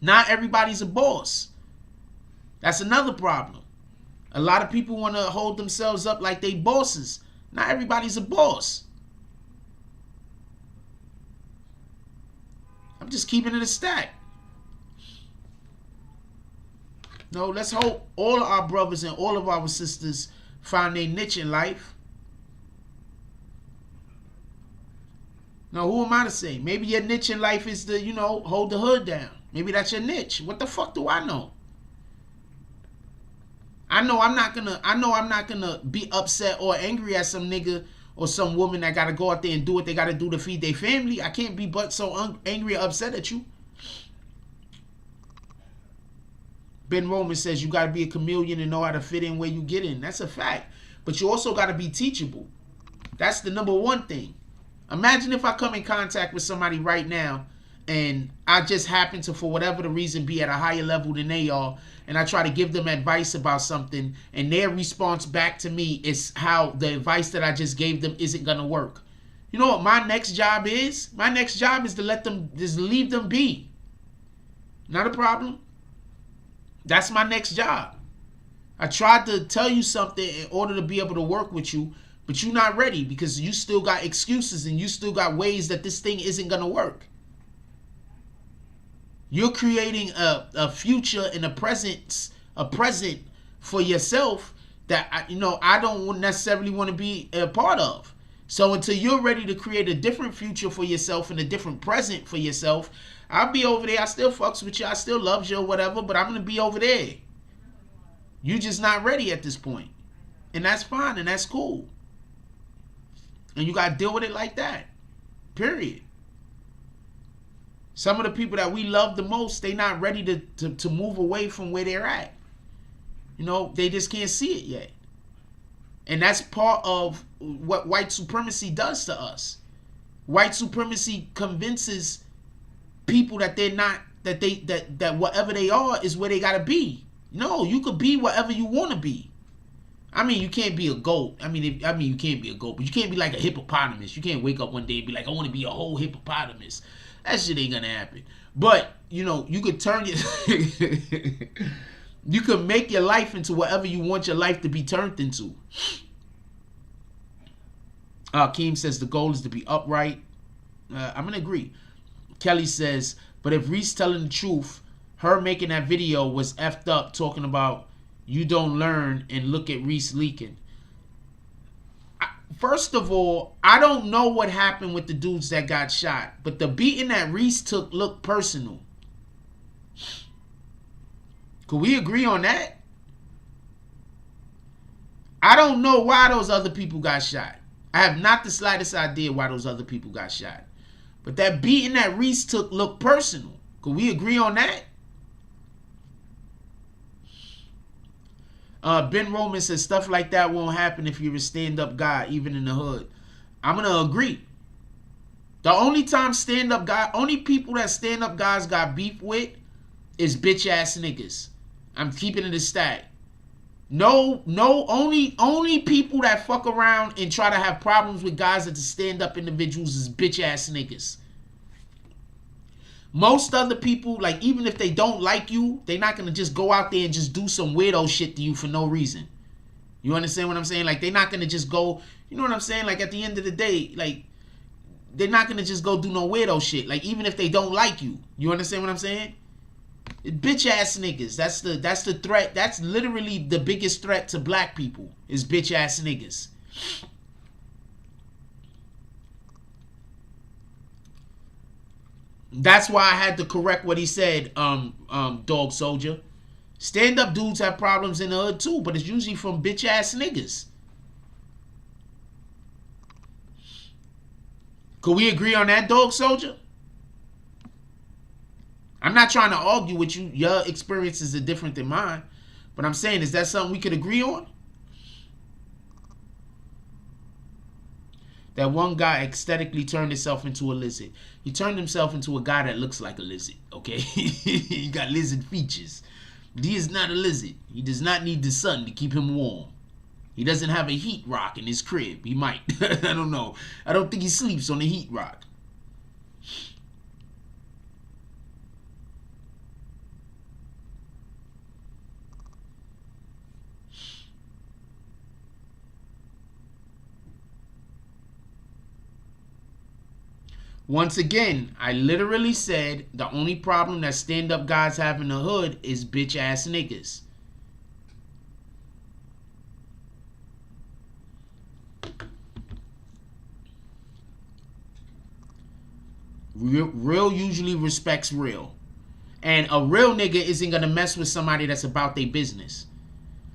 Not everybody's a boss. That's another problem. A lot of people want to hold themselves up like they bosses. Not everybody's a boss. I'm just keeping it a stack. No, let's hope all of our brothers and all of our sisters find their niche in life. Now, who am I to say? Maybe your niche in life is to, hold the hood down. Maybe that's your niche. What the fuck do I know? I know I'm not gonna be upset or angry at some nigga or some woman that gotta go out there and do what they gotta do to feed their family. I can't be but so angry or upset at you. Ben Roman says you gotta be a chameleon and know how to fit in where you get in. That's a fact. But you also gotta be teachable. That's the number one thing. Imagine if I come in contact with somebody right now and I just happen to, for whatever the reason, be at a higher level than they are, and I try to give them advice about something, and their response back to me is how the advice that I just gave them isn't going to work. You know what my next job is? My next job is to leave them be. Not a problem. That's my next job. I tried to tell you something in order to be able to work with you, but you're not ready because you still got excuses and you still got ways that this thing isn't going to work. You're creating a future and a present for yourself that I don't necessarily want to be a part of. So until you're ready to create a different future for yourself and a different present for yourself, I'll be over there. I still fucks with you. I still loves you or whatever, but I'm going to be over there. You just not ready at this point. And that's fine and that's cool. And you got to deal with it like that. Period. Some of the people that we love the most, they not ready to move away from where they're at. They just can't see it yet. And that's part of what white supremacy does to us. White supremacy convinces people that they're not, that whatever they are is where they gotta be. No, you could be whatever you want to be. I mean, you can't be a goat. I mean, you can't be a goat, but you can't be like a hippopotamus. You can't wake up one day and be like, I want to be a whole hippopotamus. That shit ain't gonna happen. But you could turn your, you could make your life into whatever you want your life to be turned into. Keem says the goal is to be upright. I'm gonna agree. Kelly says, but if Reese telling the truth, her making that video was effed up, talking about you don't learn and look at Reese leaking. First of all, I don't know what happened with the dudes that got shot, but the beating that Reese took looked personal. Could we agree on that? I don't know why those other people got shot. I have not the slightest idea why those other people got shot. But that beating that Reese took looked personal. Could we agree on that? Ben Roman says stuff like that won't happen if you're a stand-up guy, even in the hood. I'm going to agree. The only time only people that stand-up guys got beef with is bitch-ass niggas. I'm keeping it a stack. Only people that fuck around and try to have problems with guys that stand-up individuals is bitch-ass niggas. Most other people, like, even if they don't like you, they're not going to just go out there and just do some weirdo shit to you for no reason. You understand what I'm saying? Like, they're not going to just go, you know what I'm saying? Like, at the end of the day, like, they're not going to just go do no weirdo shit. Like, even if they don't like you. You understand what I'm saying? Bitch ass niggas. That's the threat. That's literally the biggest threat to black people is bitch ass niggas. That's why I had to correct what he said, Dog Soldier. Stand-up dudes have problems in the hood too, but it's usually from bitch-ass niggas. Could we agree on that, Dog Soldier? I'm not trying to argue with you. Your experiences are different than mine. But I'm saying, is that something we could agree on? That one guy aesthetically turned himself into a lizard. He turned himself into a guy that looks like a lizard, okay? He got lizard features. He is not a lizard. He does not need the sun to keep him warm. He doesn't have a heat rock in his crib. He might. I don't know. I don't think he sleeps on a heat rock. Once again, I literally said the only problem that stand-up guys have in the hood is bitch-ass niggas. Real usually respects real. And a real nigga isn't going to mess with somebody that's about their business.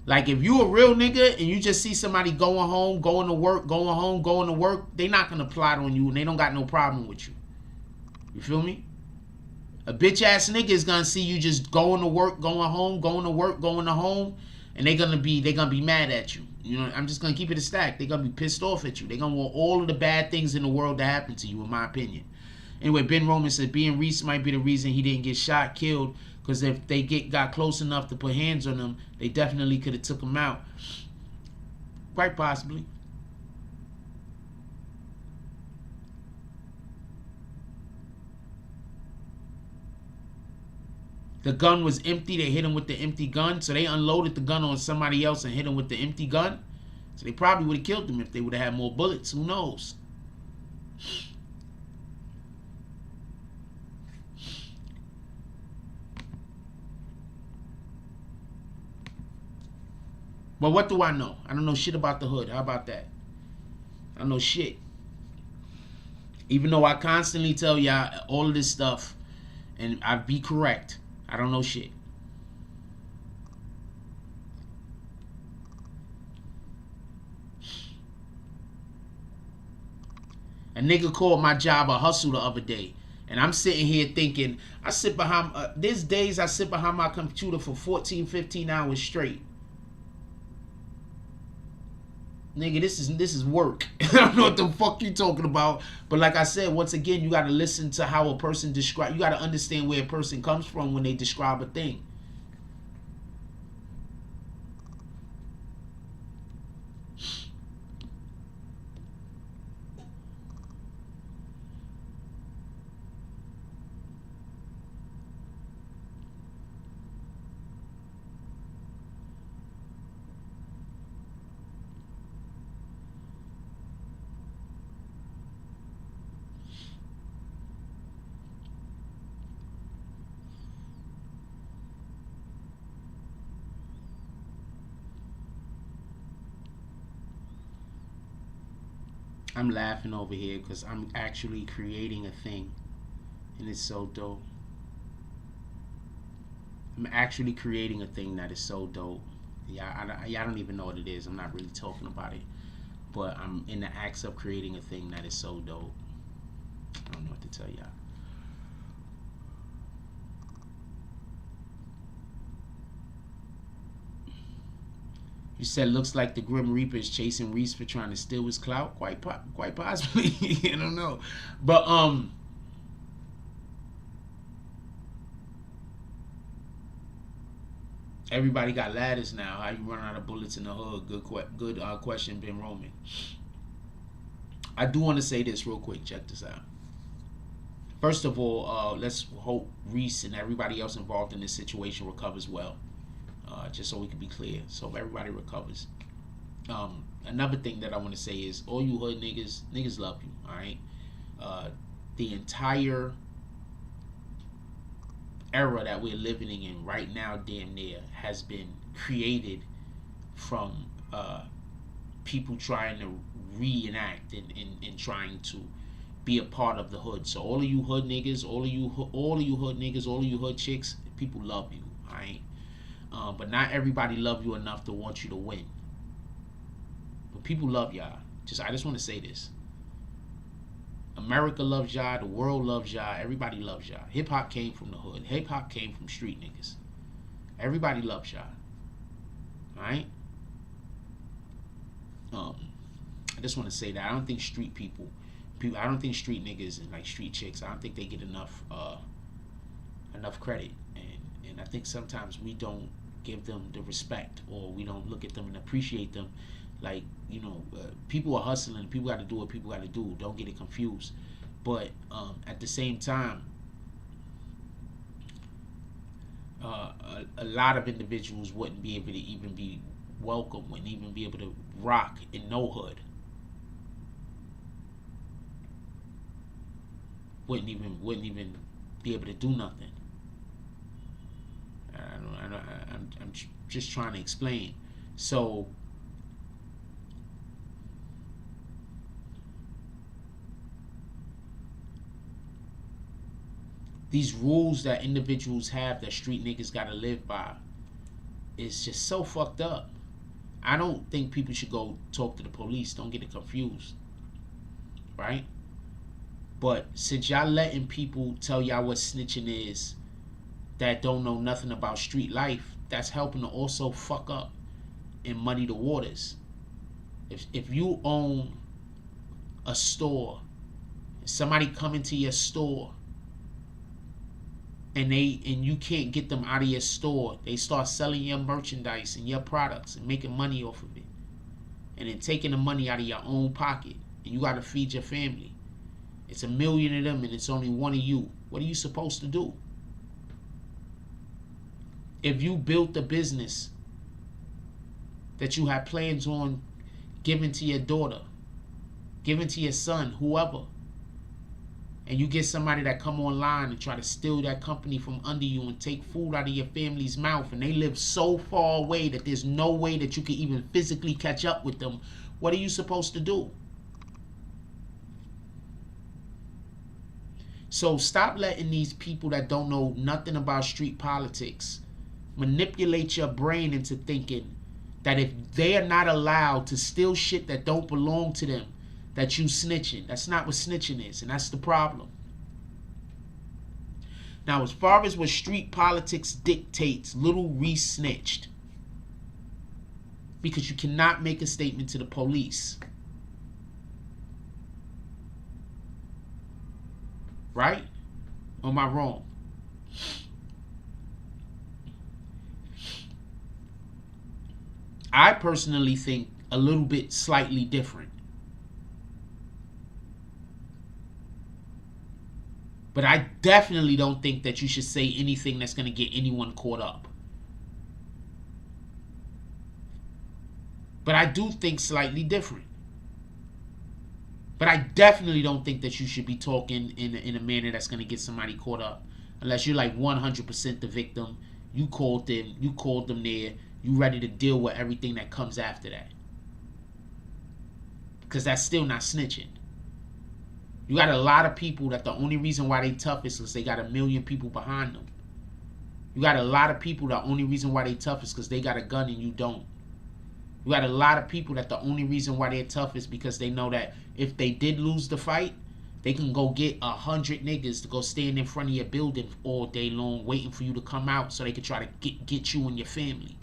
Like, if you a real nigga and you just see somebody going home, going to work, going home, going to work, they not going to plot on you and they don't got no problem with you. You feel me? A bitch-ass nigga is going to see you just going to work, going home, going to work, going to home, and they're going to be mad at you. You know, I'm just going to keep it a stack. They're going to be pissed off at you. They're going to want all of the bad things in the world to happen to you, in my opinion. Anyway, Ben Roman said being Reese might be the reason he didn't get shot, killed, because if they got close enough to put hands on him, they definitely could have took him out. Quite possibly. The gun was empty. They hit him with the empty gun. So they unloaded the gun on somebody else and hit him with the empty gun. So they probably would have killed him if they would have had more bullets. Who knows? But what do I know? I don't know shit about the hood. How about that? I don't know shit. Even though I constantly tell y'all all of this stuff, and I be correct, I don't know shit. A nigga called my job a hustle the other day. And I'm sitting here thinking, I sit behind, there's days I sit behind my computer for 14, 15 hours straight. Nigga, this is work. I don't know what the fuck you talking about. But like I said, once again, you got to listen to how a person describe. You got to understand where a person comes from when they describe a thing. I'm laughing over here because I'm actually creating a thing, and it's so dope. I'm actually creating a thing that is so dope. Y'all don't even know what it is. I'm not really talking about it, but I'm in the acts of creating a thing that is so dope. I don't know what to tell y'all. You said looks like the Grim Reaper is chasing Reese for trying to steal his clout. Quite possibly. I don't know, but everybody got ladders now. How you run out of bullets in the hood? Good question, Ben Roman. I do want to say this real quick. Check this out. First of all, let's hope Reese and everybody else involved in this situation recovers well. Just so we can be clear. So everybody recovers. Another thing that I want to say is all you hood niggas love you. Alright? The entire era that we're living in right now, damn near, has been created from people trying to reenact and trying to be a part of the hood. So all of you hood niggas, all of you hood niggas, all of you hood chicks, people love you. Alright? But not everybody love you enough to want you to win. But people love y'all. I just want to say this. America loves y'all. The world loves y'all. Everybody loves y'all. Hip hop came from the hood. Hip hop came from street niggas. Everybody loves y'all. Alright? I just want to say that I don't think street people, I don't think street niggas and like street chicks, I don't think they get enough credit. And I think sometimes we don't give them the respect, or we don't look at them and appreciate them. Like, you know, people are hustling. People got to do what people got to do. Don't get it confused. But at the same time, a lot of individuals wouldn't be able to even be welcome, wouldn't even be able to rock in no hood. Wouldn't even be able to do nothing. I'm just trying to explain. So these rules that individuals have that street niggas gotta live by is just so fucked up. I don't think people should go talk to the police. Don't get it confused. Right? But since y'all letting people tell y'all what snitching is that don't know nothing about street life, that's helping to also fuck up and muddy the waters. If you own a store, somebody come into your store and you can't get them out of your store, they start selling your merchandise and your products and making money off of it, and then taking the money out of your own pocket, and you got to feed your family. It's 1 million of them and it's only one of you. What are you supposed to do? If you built a business that you had plans on giving to your daughter, giving to your son, whoever, and you get somebody that come online and try to steal that company from under you and take food out of your family's mouth, and they live so far away that there's no way that you can even physically catch up with them, what are you supposed to do? So stop letting these people that don't know nothing about street politics manipulate your brain into thinking that if they are not allowed to steal shit that don't belong to them, that you snitching. That's not what snitching is, and that's the problem. Now, as far as what street politics dictates, Lil Reese snitched. Because you cannot make a statement to the police. Right? Or am I wrong? I personally think a little bit slightly different. But I definitely don't think that you should say anything that's going to get anyone caught up. But I do think slightly different. But I definitely don't think that you should be talking in a manner that's going to get somebody caught up. Unless you're like 100% the victim. You called them there. You ready to deal with everything that comes after that. Because that's still not snitching. You got a lot of people that the only reason why they tough is because they got 1 million people behind them. You got a lot of people that the only reason why they tough is because they got a gun and you don't. You got a lot of people that the only reason why they're tough is because they know that if they did lose the fight, they can go get 100 niggas to go stand in front of your building all day long waiting for you to come out so they can try to get you and your family.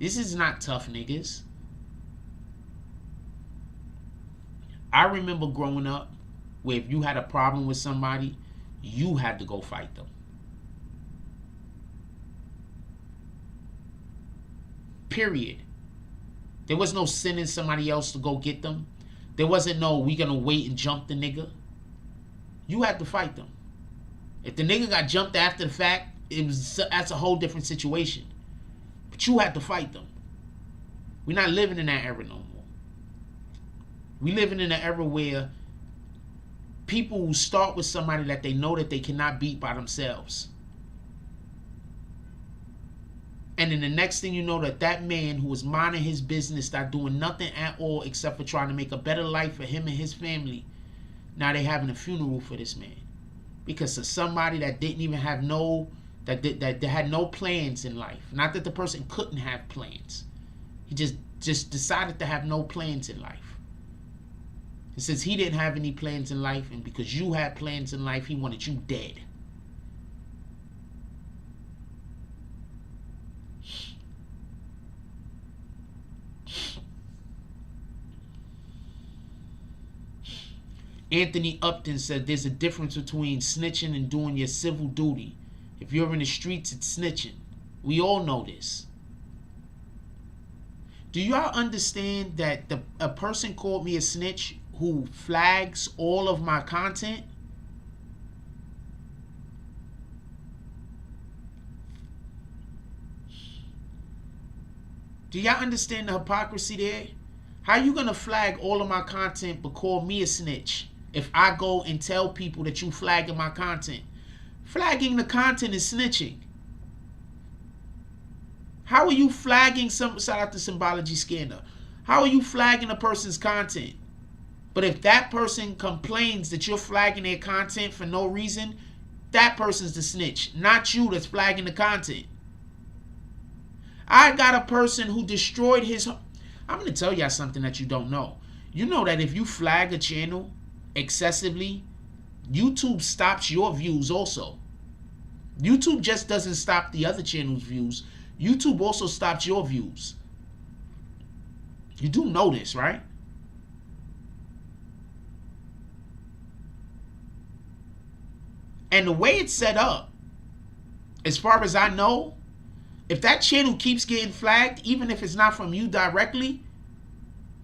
This is not tough niggas. I remember growing up where if you had a problem with somebody, you had to go fight them. Period. There was no sending somebody else to go get them. There wasn't no we gonna wait and jump the nigga. You had to fight them. If the nigga got jumped after the fact, that's a whole different situation. But you had to fight them. We're not living in that era no more. We living in an era where people who start with somebody that they know that they cannot beat by themselves. And then the next thing you know, that man who was minding his business, not doing nothing at all except for trying to make a better life for him and his family. Now they having a funeral for this man. Because of somebody that didn't even have that had no plans in life. Not that the person couldn't have plans. He just decided to have no plans in life. And since he didn't have any plans in life, and because you had plans in life, he wanted you dead. Anthony Upton said there's a difference between snitching and doing your civil duty. If you're in the streets, it's snitching. We all know this. Do y'all understand that a person called me a snitch who flags all of my content? Do y'all understand the hypocrisy there? How you gonna flag all of my content but call me a snitch if I go and tell people that you flagging my content? Flagging the content is snitching. How are you flagging shout out to Symbology Scanner. How are you flagging a person's content? But if that person complains that you're flagging their content for no reason, that person's the snitch, not you that's flagging the content. I got a person who destroyed his... I'm going to tell y'all something that you don't know. You know that if you flag a channel excessively, YouTube stops your views also. YouTube just doesn't stop the other channel's views. YouTube also stops your views. You do know this, right? And the way it's set up, as far as I know, if that channel keeps getting flagged, even if it's not from you directly,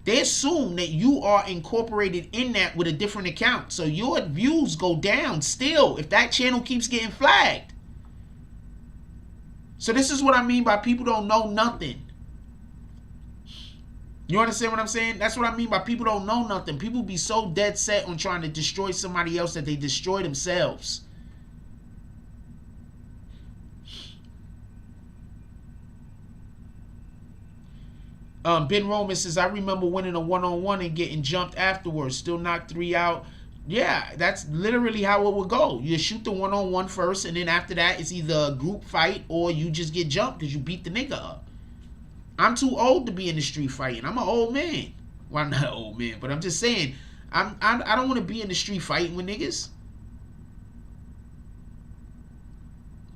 they assume that you are incorporated in that with a different account. So your views go down still if that channel keeps getting flagged. So this is what I mean by people don't know nothing. You understand what I'm saying? That's what I mean by people don't know nothing. People be so dead set on trying to destroy somebody else that they destroy themselves. Ben Roman says, I remember winning a one-on-one and getting jumped afterwards. Still knocked 3 out. Yeah, that's literally how it would go. You shoot the one-on-one first, and then after that, it's either a group fight or you just get jumped because you beat the nigga up. I'm too old to be in the street fighting. I'm an old man. Well, I'm not an old man, but I'm just saying, I don't want to be in the street fighting with niggas.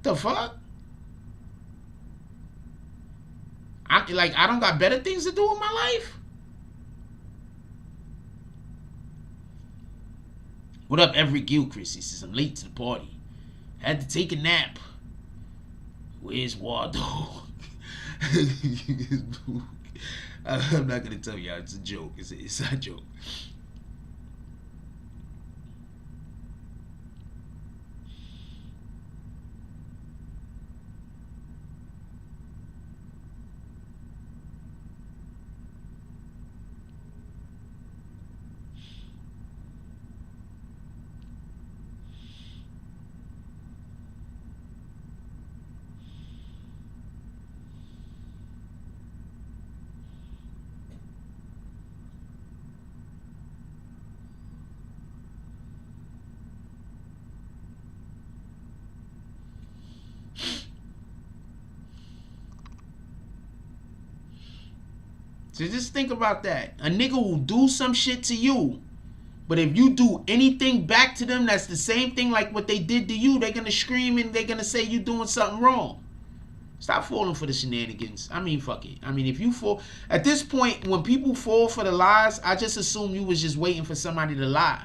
The fuck? I don't got better things to do in my life. What up, Every Gilchrist? He says, I'm late to the party. Had to take a nap. Where's Waldo? I'm not gonna tell y'all. It's a joke. It's an inside joke. So just think about that. A nigga will do some shit to you, but if you do anything back to them that's the same thing like what they did to you, they're gonna scream and they're gonna say you doing something wrong. Stop falling for the shenanigans. I mean, fuck it. I mean, if you fall... At this point, when people fall for the lies, I just assume you was just waiting for somebody to lie.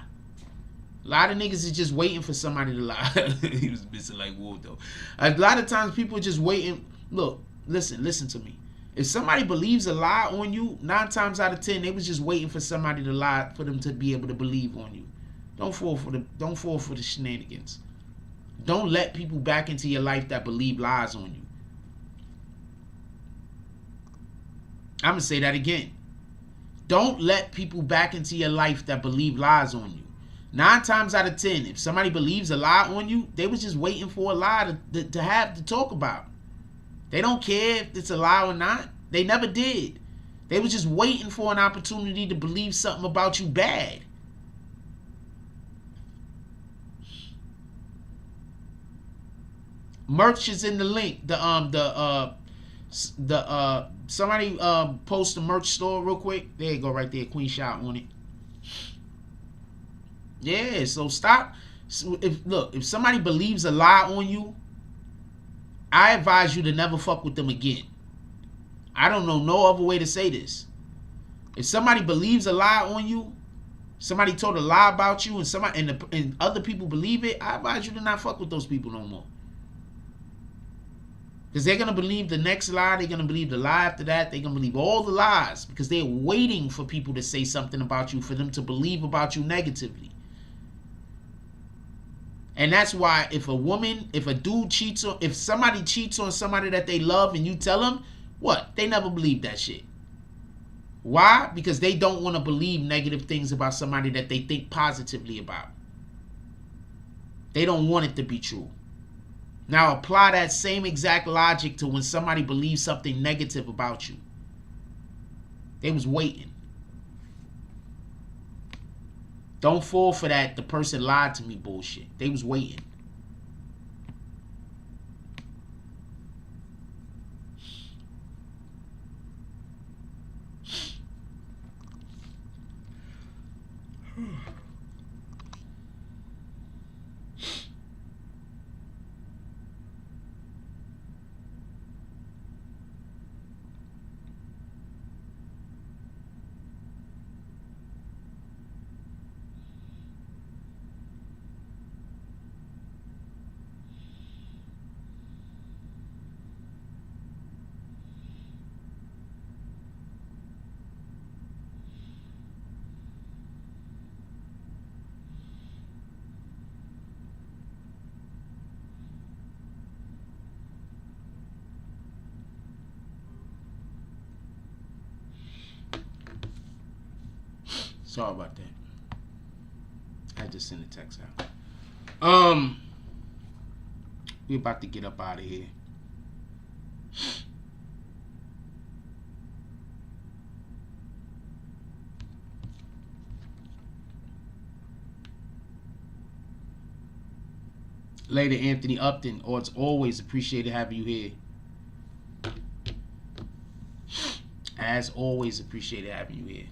A lot of niggas is just waiting for somebody to lie. He was missing like wood, though. A lot of times people are just waiting. Look, listen to me. If somebody believes a lie on you, 9 times out of 10, they was just waiting for somebody to lie for them to be able to believe on you. Don't fall for the shenanigans. Don't let people back into your life that believe lies on you. I'm gonna say that again. Don't let people back into your life that believe lies on you. 9 times out of 10, if somebody believes a lie on you, they was just waiting for a lie to have to talk about. They don't care if it's a lie or not. They never did. They was just waiting for an opportunity to believe something about you bad. Merch is in the link. Somebody post the merch store real quick. There you go, right there. Queen shot on it. Yeah, so stop. If somebody believes a lie on you, I advise you to never fuck with them again. I don't know no other way to say this. If somebody believes a lie on you, somebody told a lie about you, and other people believe it, I advise you to not fuck with those people no more. Because they're going to believe the next lie, they're going to believe the lie after that, they're going to believe all the lies because they're waiting for people to say something about you, for them to believe about you negatively. And that's why if somebody cheats on somebody that they love and you tell them, what? They never believe that shit. Why? Because they don't want to believe negative things about somebody that they think positively about. They don't want it to be true. Now apply that same exact logic to when somebody believes something negative about you. They was waiting. Don't fall for that the person lied to me bullshit. They was waiting. Sorry about that. I just sent a text out. We about to get up out of here. Later, Anthony Upton. Oh, it's always appreciated having you here. As always, appreciated having you here.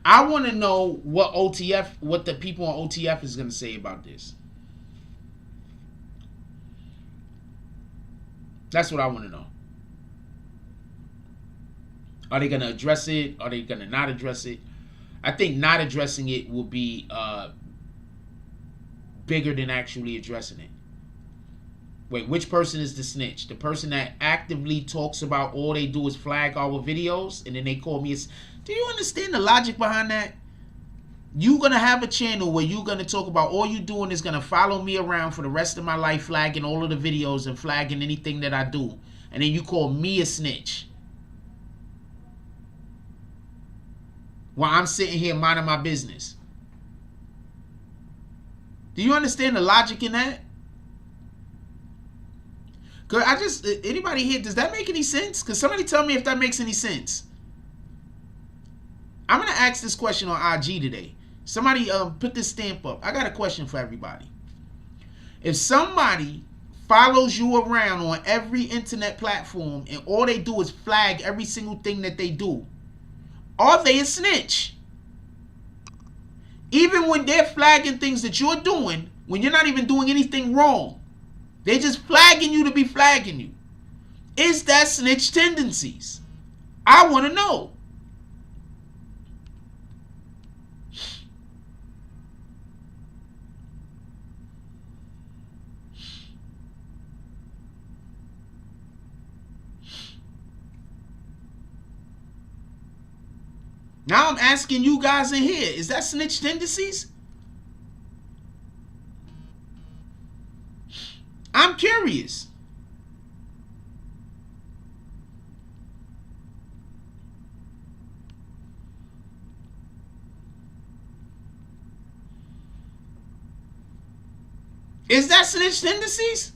I want to know what the people on OTF is going to say about this. That's what I want to know. Are they going to address it? Are they going to not address it? I think not addressing it will be bigger than actually addressing it. Wait, which person is the snitch? The person that actively talks about all they do is flag our videos and then they call me. Do you understand the logic behind that? You're going to have a channel where you're going to talk about all you doing is going to follow me around for the rest of my life, flagging all of the videos and flagging anything that I do. And then you call me a snitch. While I'm sitting here minding my business. Do you understand the logic in that? Cause anybody here, does that make any sense? Cause somebody tell me if that makes any sense. I'm gonna ask this question on IG today. Somebody put this stamp up. I got a question for everybody. If somebody follows you around on every internet platform and all they do is flag every single thing that they do, are they a snitch? Even when they're flagging things that you're doing, when you're not even doing anything wrong, they're just flagging you to be flagging you. Is that snitch tendencies? I want to know. Now I'm asking you guys in here, is that snitch tendencies? I'm curious. Is that snitch tendencies?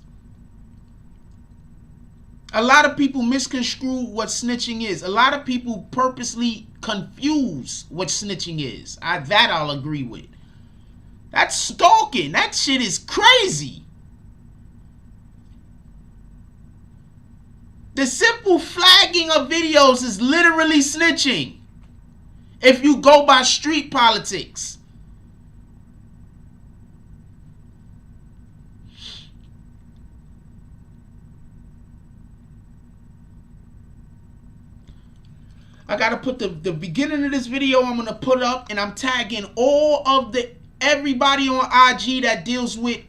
A lot of people misconstrue what snitching is. A lot of people purposely confuse what snitching is. That I'll agree with. That's stalking. That shit is crazy. The simple flagging of videos is literally snitching. If you go by street politics. I gotta put the beginning of this video. I'm gonna put up and I'm tagging all of everybody on IG that deals with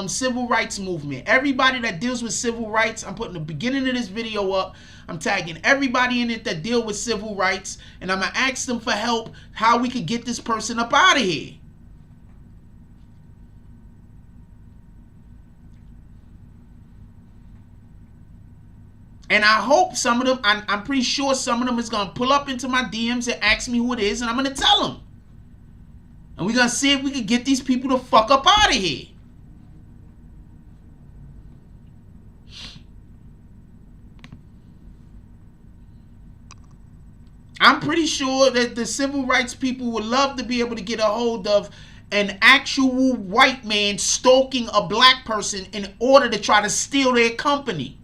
civil rights movement. Everybody that deals with civil rights, I'm putting the beginning of this video up. I'm tagging everybody in it that deal with civil rights, and I'm gonna ask them for help how we could get this person up out of here. And I hope some of them, I'm pretty sure some of them is going to pull up into my DMs and ask me who it is, and I'm going to tell them. And we're going to see if we can get these people to fuck up out of here. I'm pretty sure that the civil rights people would love to be able to get a hold of an actual white man stalking a black person in order to try to steal their company.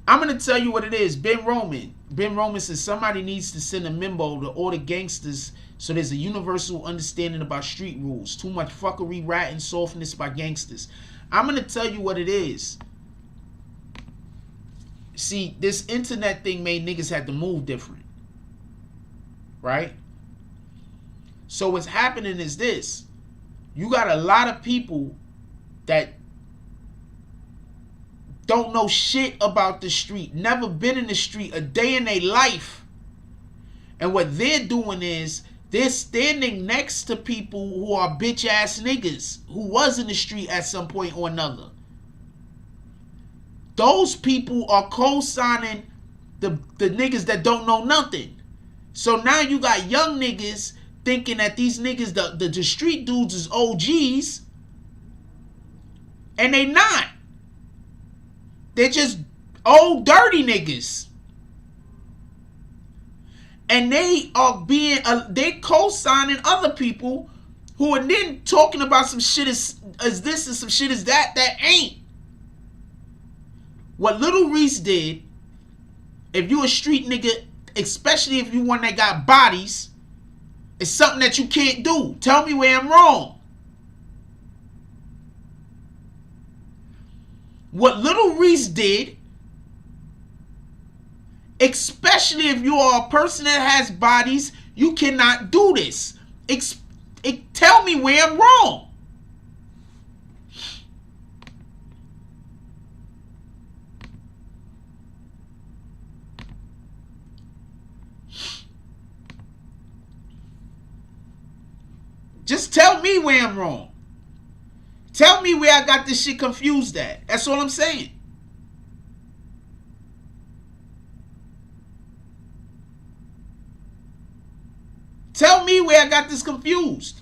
I'm going to tell you what it is. Ben Roman says somebody needs to send a memo to all the gangsters so there's a universal understanding about street rules. Too much fuckery, rat, and softness by gangsters. I'm going to tell you what it is. See, this internet thing made niggas have to move different. Right? So what's happening is this. You got a lot of people that don't know shit about the street, never been in the street a day in their life. And what they're doing is They're standing next to people who are bitch ass niggas who was in the street at some point or another. Those people are co-signing the niggas that don't know nothing. So now you got young niggas thinking that these niggas, the street dudes is OGs. And they not. They're just old dirty niggas. And they are being, they co-signing other people who are then talking about some shit as this and some shit as that ain't. What Lil Reese did, if you a street nigga, especially if you one that got bodies, is something that you can't do. Tell me where I'm wrong. What Lil Reese did, especially if you are a person that has bodies, you cannot do this. Tell me where I'm wrong. Just tell me where I'm wrong. Tell me where I got this shit confused at. That's all I'm saying. Tell me where I got this confused.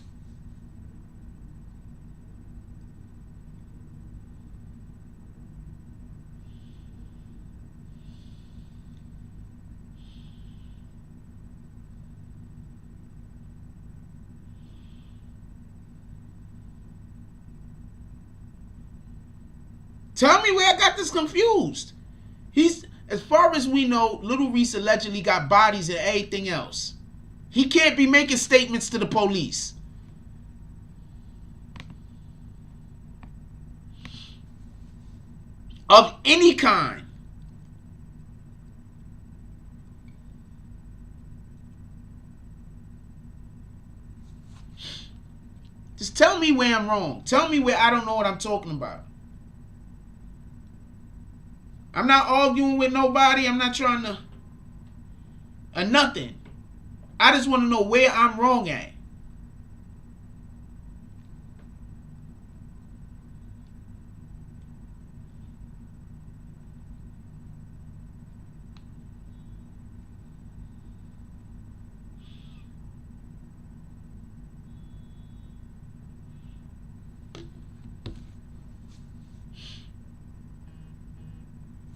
Tell me where I got this confused. As far as we know, Lil Reese allegedly got bodies and everything else. He can't be making statements to the police. Of any kind. Just tell me where I'm wrong. Tell me where I don't know what I'm talking about. I'm not arguing with nobody. I'm not trying to... nothing. I just want to know where I'm wrong at.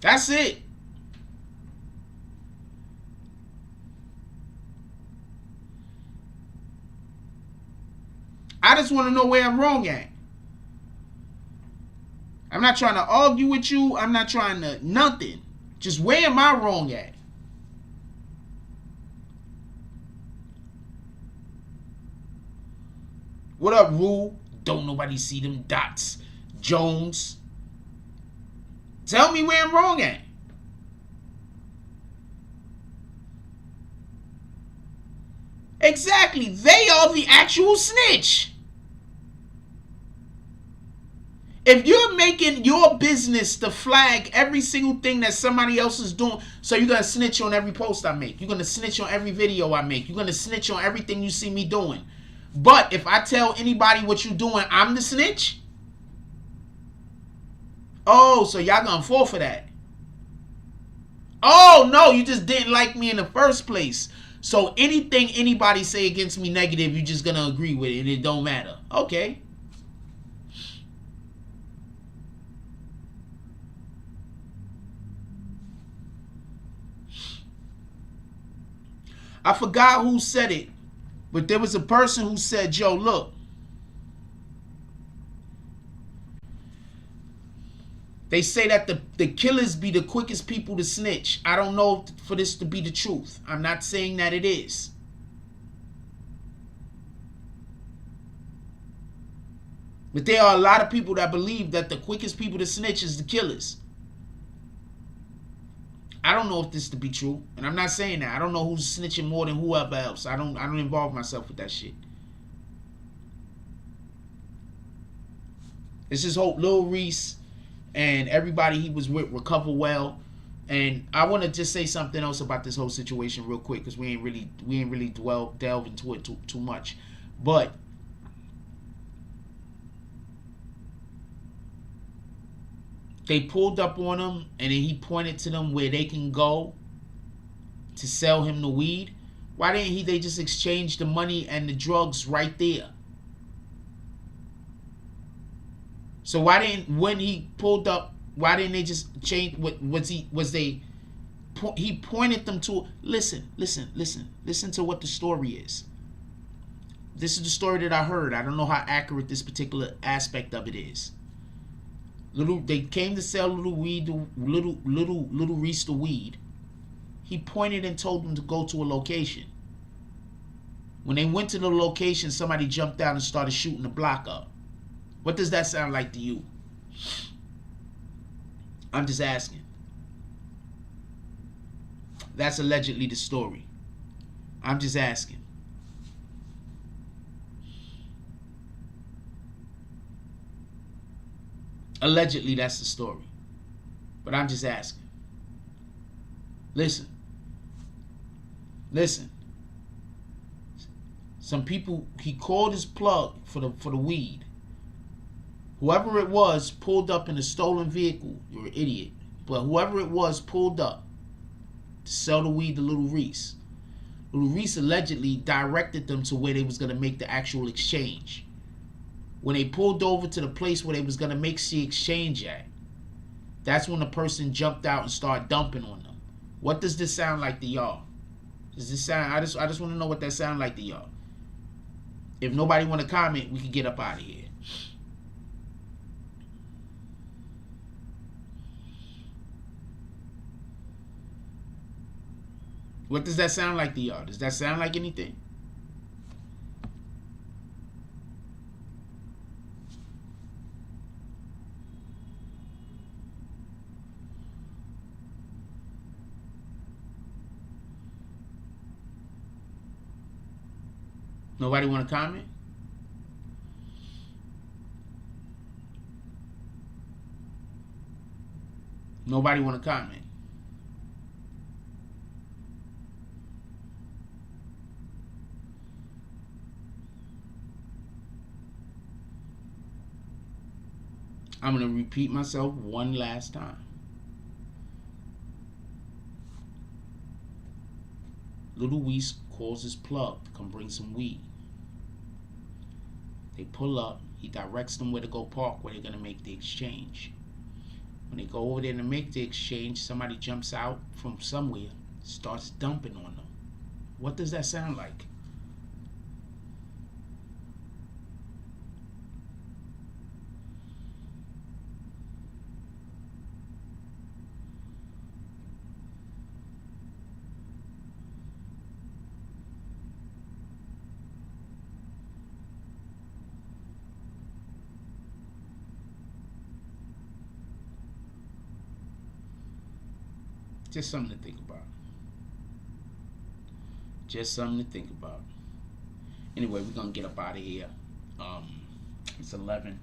That's it. I just want to know where I'm wrong at. I'm not trying to argue with you. I'm not trying to nothing. Just where am I wrong at? What up, Rule? Don't nobody see them dots. Jones. Tell me where I'm wrong at. Exactly. They are the actual snitch. If you're making your business to flag every single thing that somebody else is doing, so you're going to snitch on every post I make. You're going to snitch on every video I make. You're going to snitch on everything you see me doing. But if I tell anybody what you're doing, I'm the snitch? Oh, so y'all going to fall for that. Oh, no, you just didn't like me in the first place. So anything anybody say against me negative, you're just going to agree with it and it don't matter. Okay. I forgot who said it, but there was a person who said, yo, look. They say that the killers be the quickest people to snitch. I don't know for this to be the truth. I'm not saying that it is. But there are a lot of people that believe that the quickest people to snitch is the killers. I don't know if this to be true. And I'm not saying that. I don't know who's snitching more than whoever else. I don't involve myself with that shit. Let's just hope Lil Reese and everybody he was with recover well And I want to just say something else about this whole situation real quick, because we ain't really delve into it too much. But they pulled up on him, and then he pointed to them where they can go to sell him the weed. Why didn't they just exchange the money and the drugs right there? So when he pulled up, why didn't they just change? He pointed them to, listen to what the story is. This is the story that I heard. I don't know how accurate this particular aspect of it is. They came to sell Little Reese the weed. He pointed and told them to go to a location. When they went to the location, somebody jumped out and started shooting the block up. What does that sound like to you? I'm just asking. That's allegedly the story. I'm just asking. Allegedly, that's the story. But I'm just asking. Listen. Some people, he called his plug for the weed. Whoever it was pulled up in a stolen vehicle. You're an idiot. But whoever it was pulled up to sell the weed to Lil Reese. Lil Reese allegedly directed them to where they was going to make the actual exchange. When they pulled over to the place where they was going to make the exchange at, that's when the person jumped out and started dumping on them. What does this sound like to y'all? Does this sound, I just want to know what that sound like to y'all. If nobody want to comment, we can get up out of here. What does that sound like to y'all? Does that sound like anything? Nobody want to comment? Nobody want to comment? I'm going to repeat myself one last time. Lil Reese calls his plug to come bring some weed. They pull up. He directs them where to go park, where they're going to make the exchange. When they go over there to make the exchange, somebody jumps out from somewhere, starts dumping on them. What does that sound like? Just something to think about. Just something to think about. Anyway, we're gonna get up out of here. It's 11.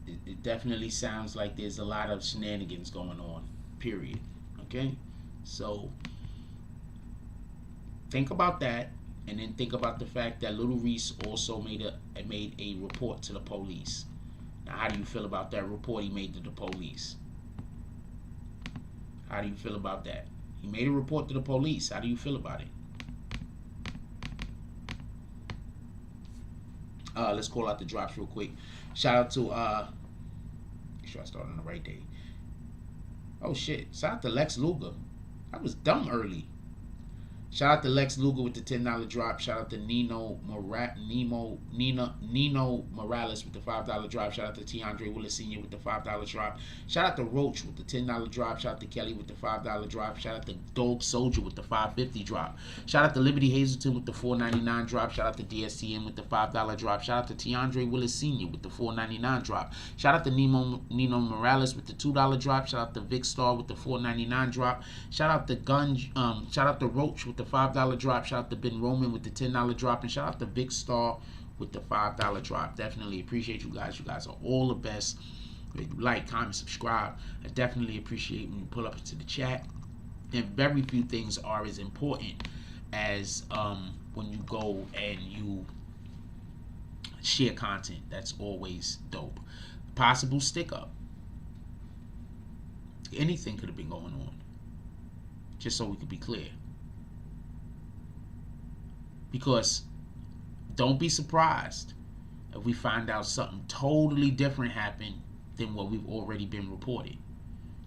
It definitely sounds like there's a lot of shenanigans going on. Period. Okay, so think about that. And then think about the fact that Lil Reese also made a report to the police. Now, how do you feel about that report he made to the police? How do you feel about that? He made a report to the police. How do you feel about it? Let's call out the drops real quick. Shout out to make sure I start on the right day. Oh shit! Shout out to Lex Luger. I was dumb early. Shout out to Lex Luger with the $10 drop. Shout out to Nino Morales with the $5 drop. Shout out to Tiandre Willis Sr. with the $5 drop. Shout out to Roach with the $10 drop. Shout out to Kelly with the $5 drop. Shout out to Dog Soldier with the $5.50 drop. Shout out to Liberty Hazelton with the $4.99 drop. Shout out to DSTN with the $5 drop. Shout out to Tiandre Willis Sr. with the $4.99 drop. Shout out to Nino Morales with the $2 drop. Shout out to Vic Star with the $4.99 drop. Shout out to shout out to Roach with the $5 drop. Shout out to Ben Roman with the $10 drop. And shout out to Vic Star with the $5 drop. Definitely appreciate you guys. You guys are all the best. If you like, comment, subscribe. I definitely appreciate when you pull up into the chat. And very few things are as important as when you go and you share content. That's always dope. Possible stick up. Anything could have been going on. Just so we could be clear. Because don't be surprised if we find out something totally different happened than what we've already been reported.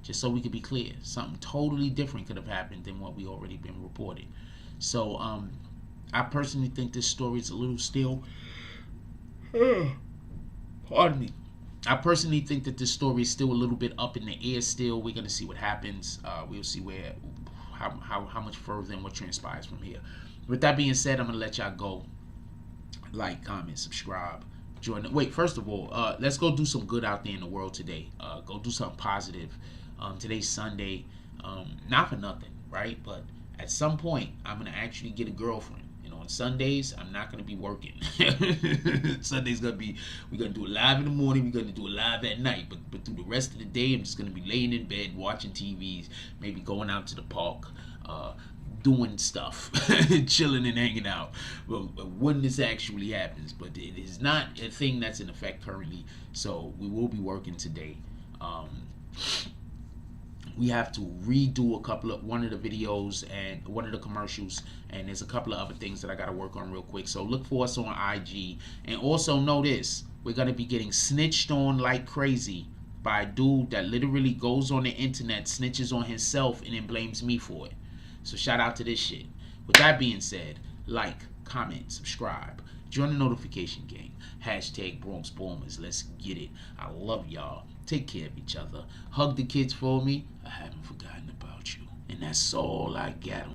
Just so we could be clear, something totally different could have happened than what we already been reported. So I personally think this story is a little still pardon me. I personally think that this story is still a little bit up in the air still. We're gonna see what happens. We'll see how much further and what transpires from here. With that being said, I'm gonna let y'all go. Like, comment, subscribe, join the wait. First of all, let's go do some good out there in the world today. Go do something positive. Today's Sunday. Not for nothing, right? But at some point, I'm gonna actually get a girlfriend. You know, on Sundays, I'm not gonna be working. Sunday's gonna be, we're gonna do it live in the morning. We're gonna do it live at night. But through the rest of the day, I'm just gonna be laying in bed watching TVs, maybe going out to the park, doing stuff, chilling and hanging out. Well, when this actually happens, but it is not a thing that's in effect currently. So we will be working today. We have to redo one of the videos and one of the commercials, and there's a couple of other things that I got to work on real quick. So look for us on IG, and also know this: we're gonna be getting snitched on like crazy by a dude that literally goes on the internet, snitches on himself, and then blames me for it. So shout out to this shit. With that being said, like, comment, subscribe, join the notification gang. Hashtag Bronx Bombers. Let's get it. I love y'all. Take care of each other. Hug the kids for me. I haven't forgotten about you. And that's all I got.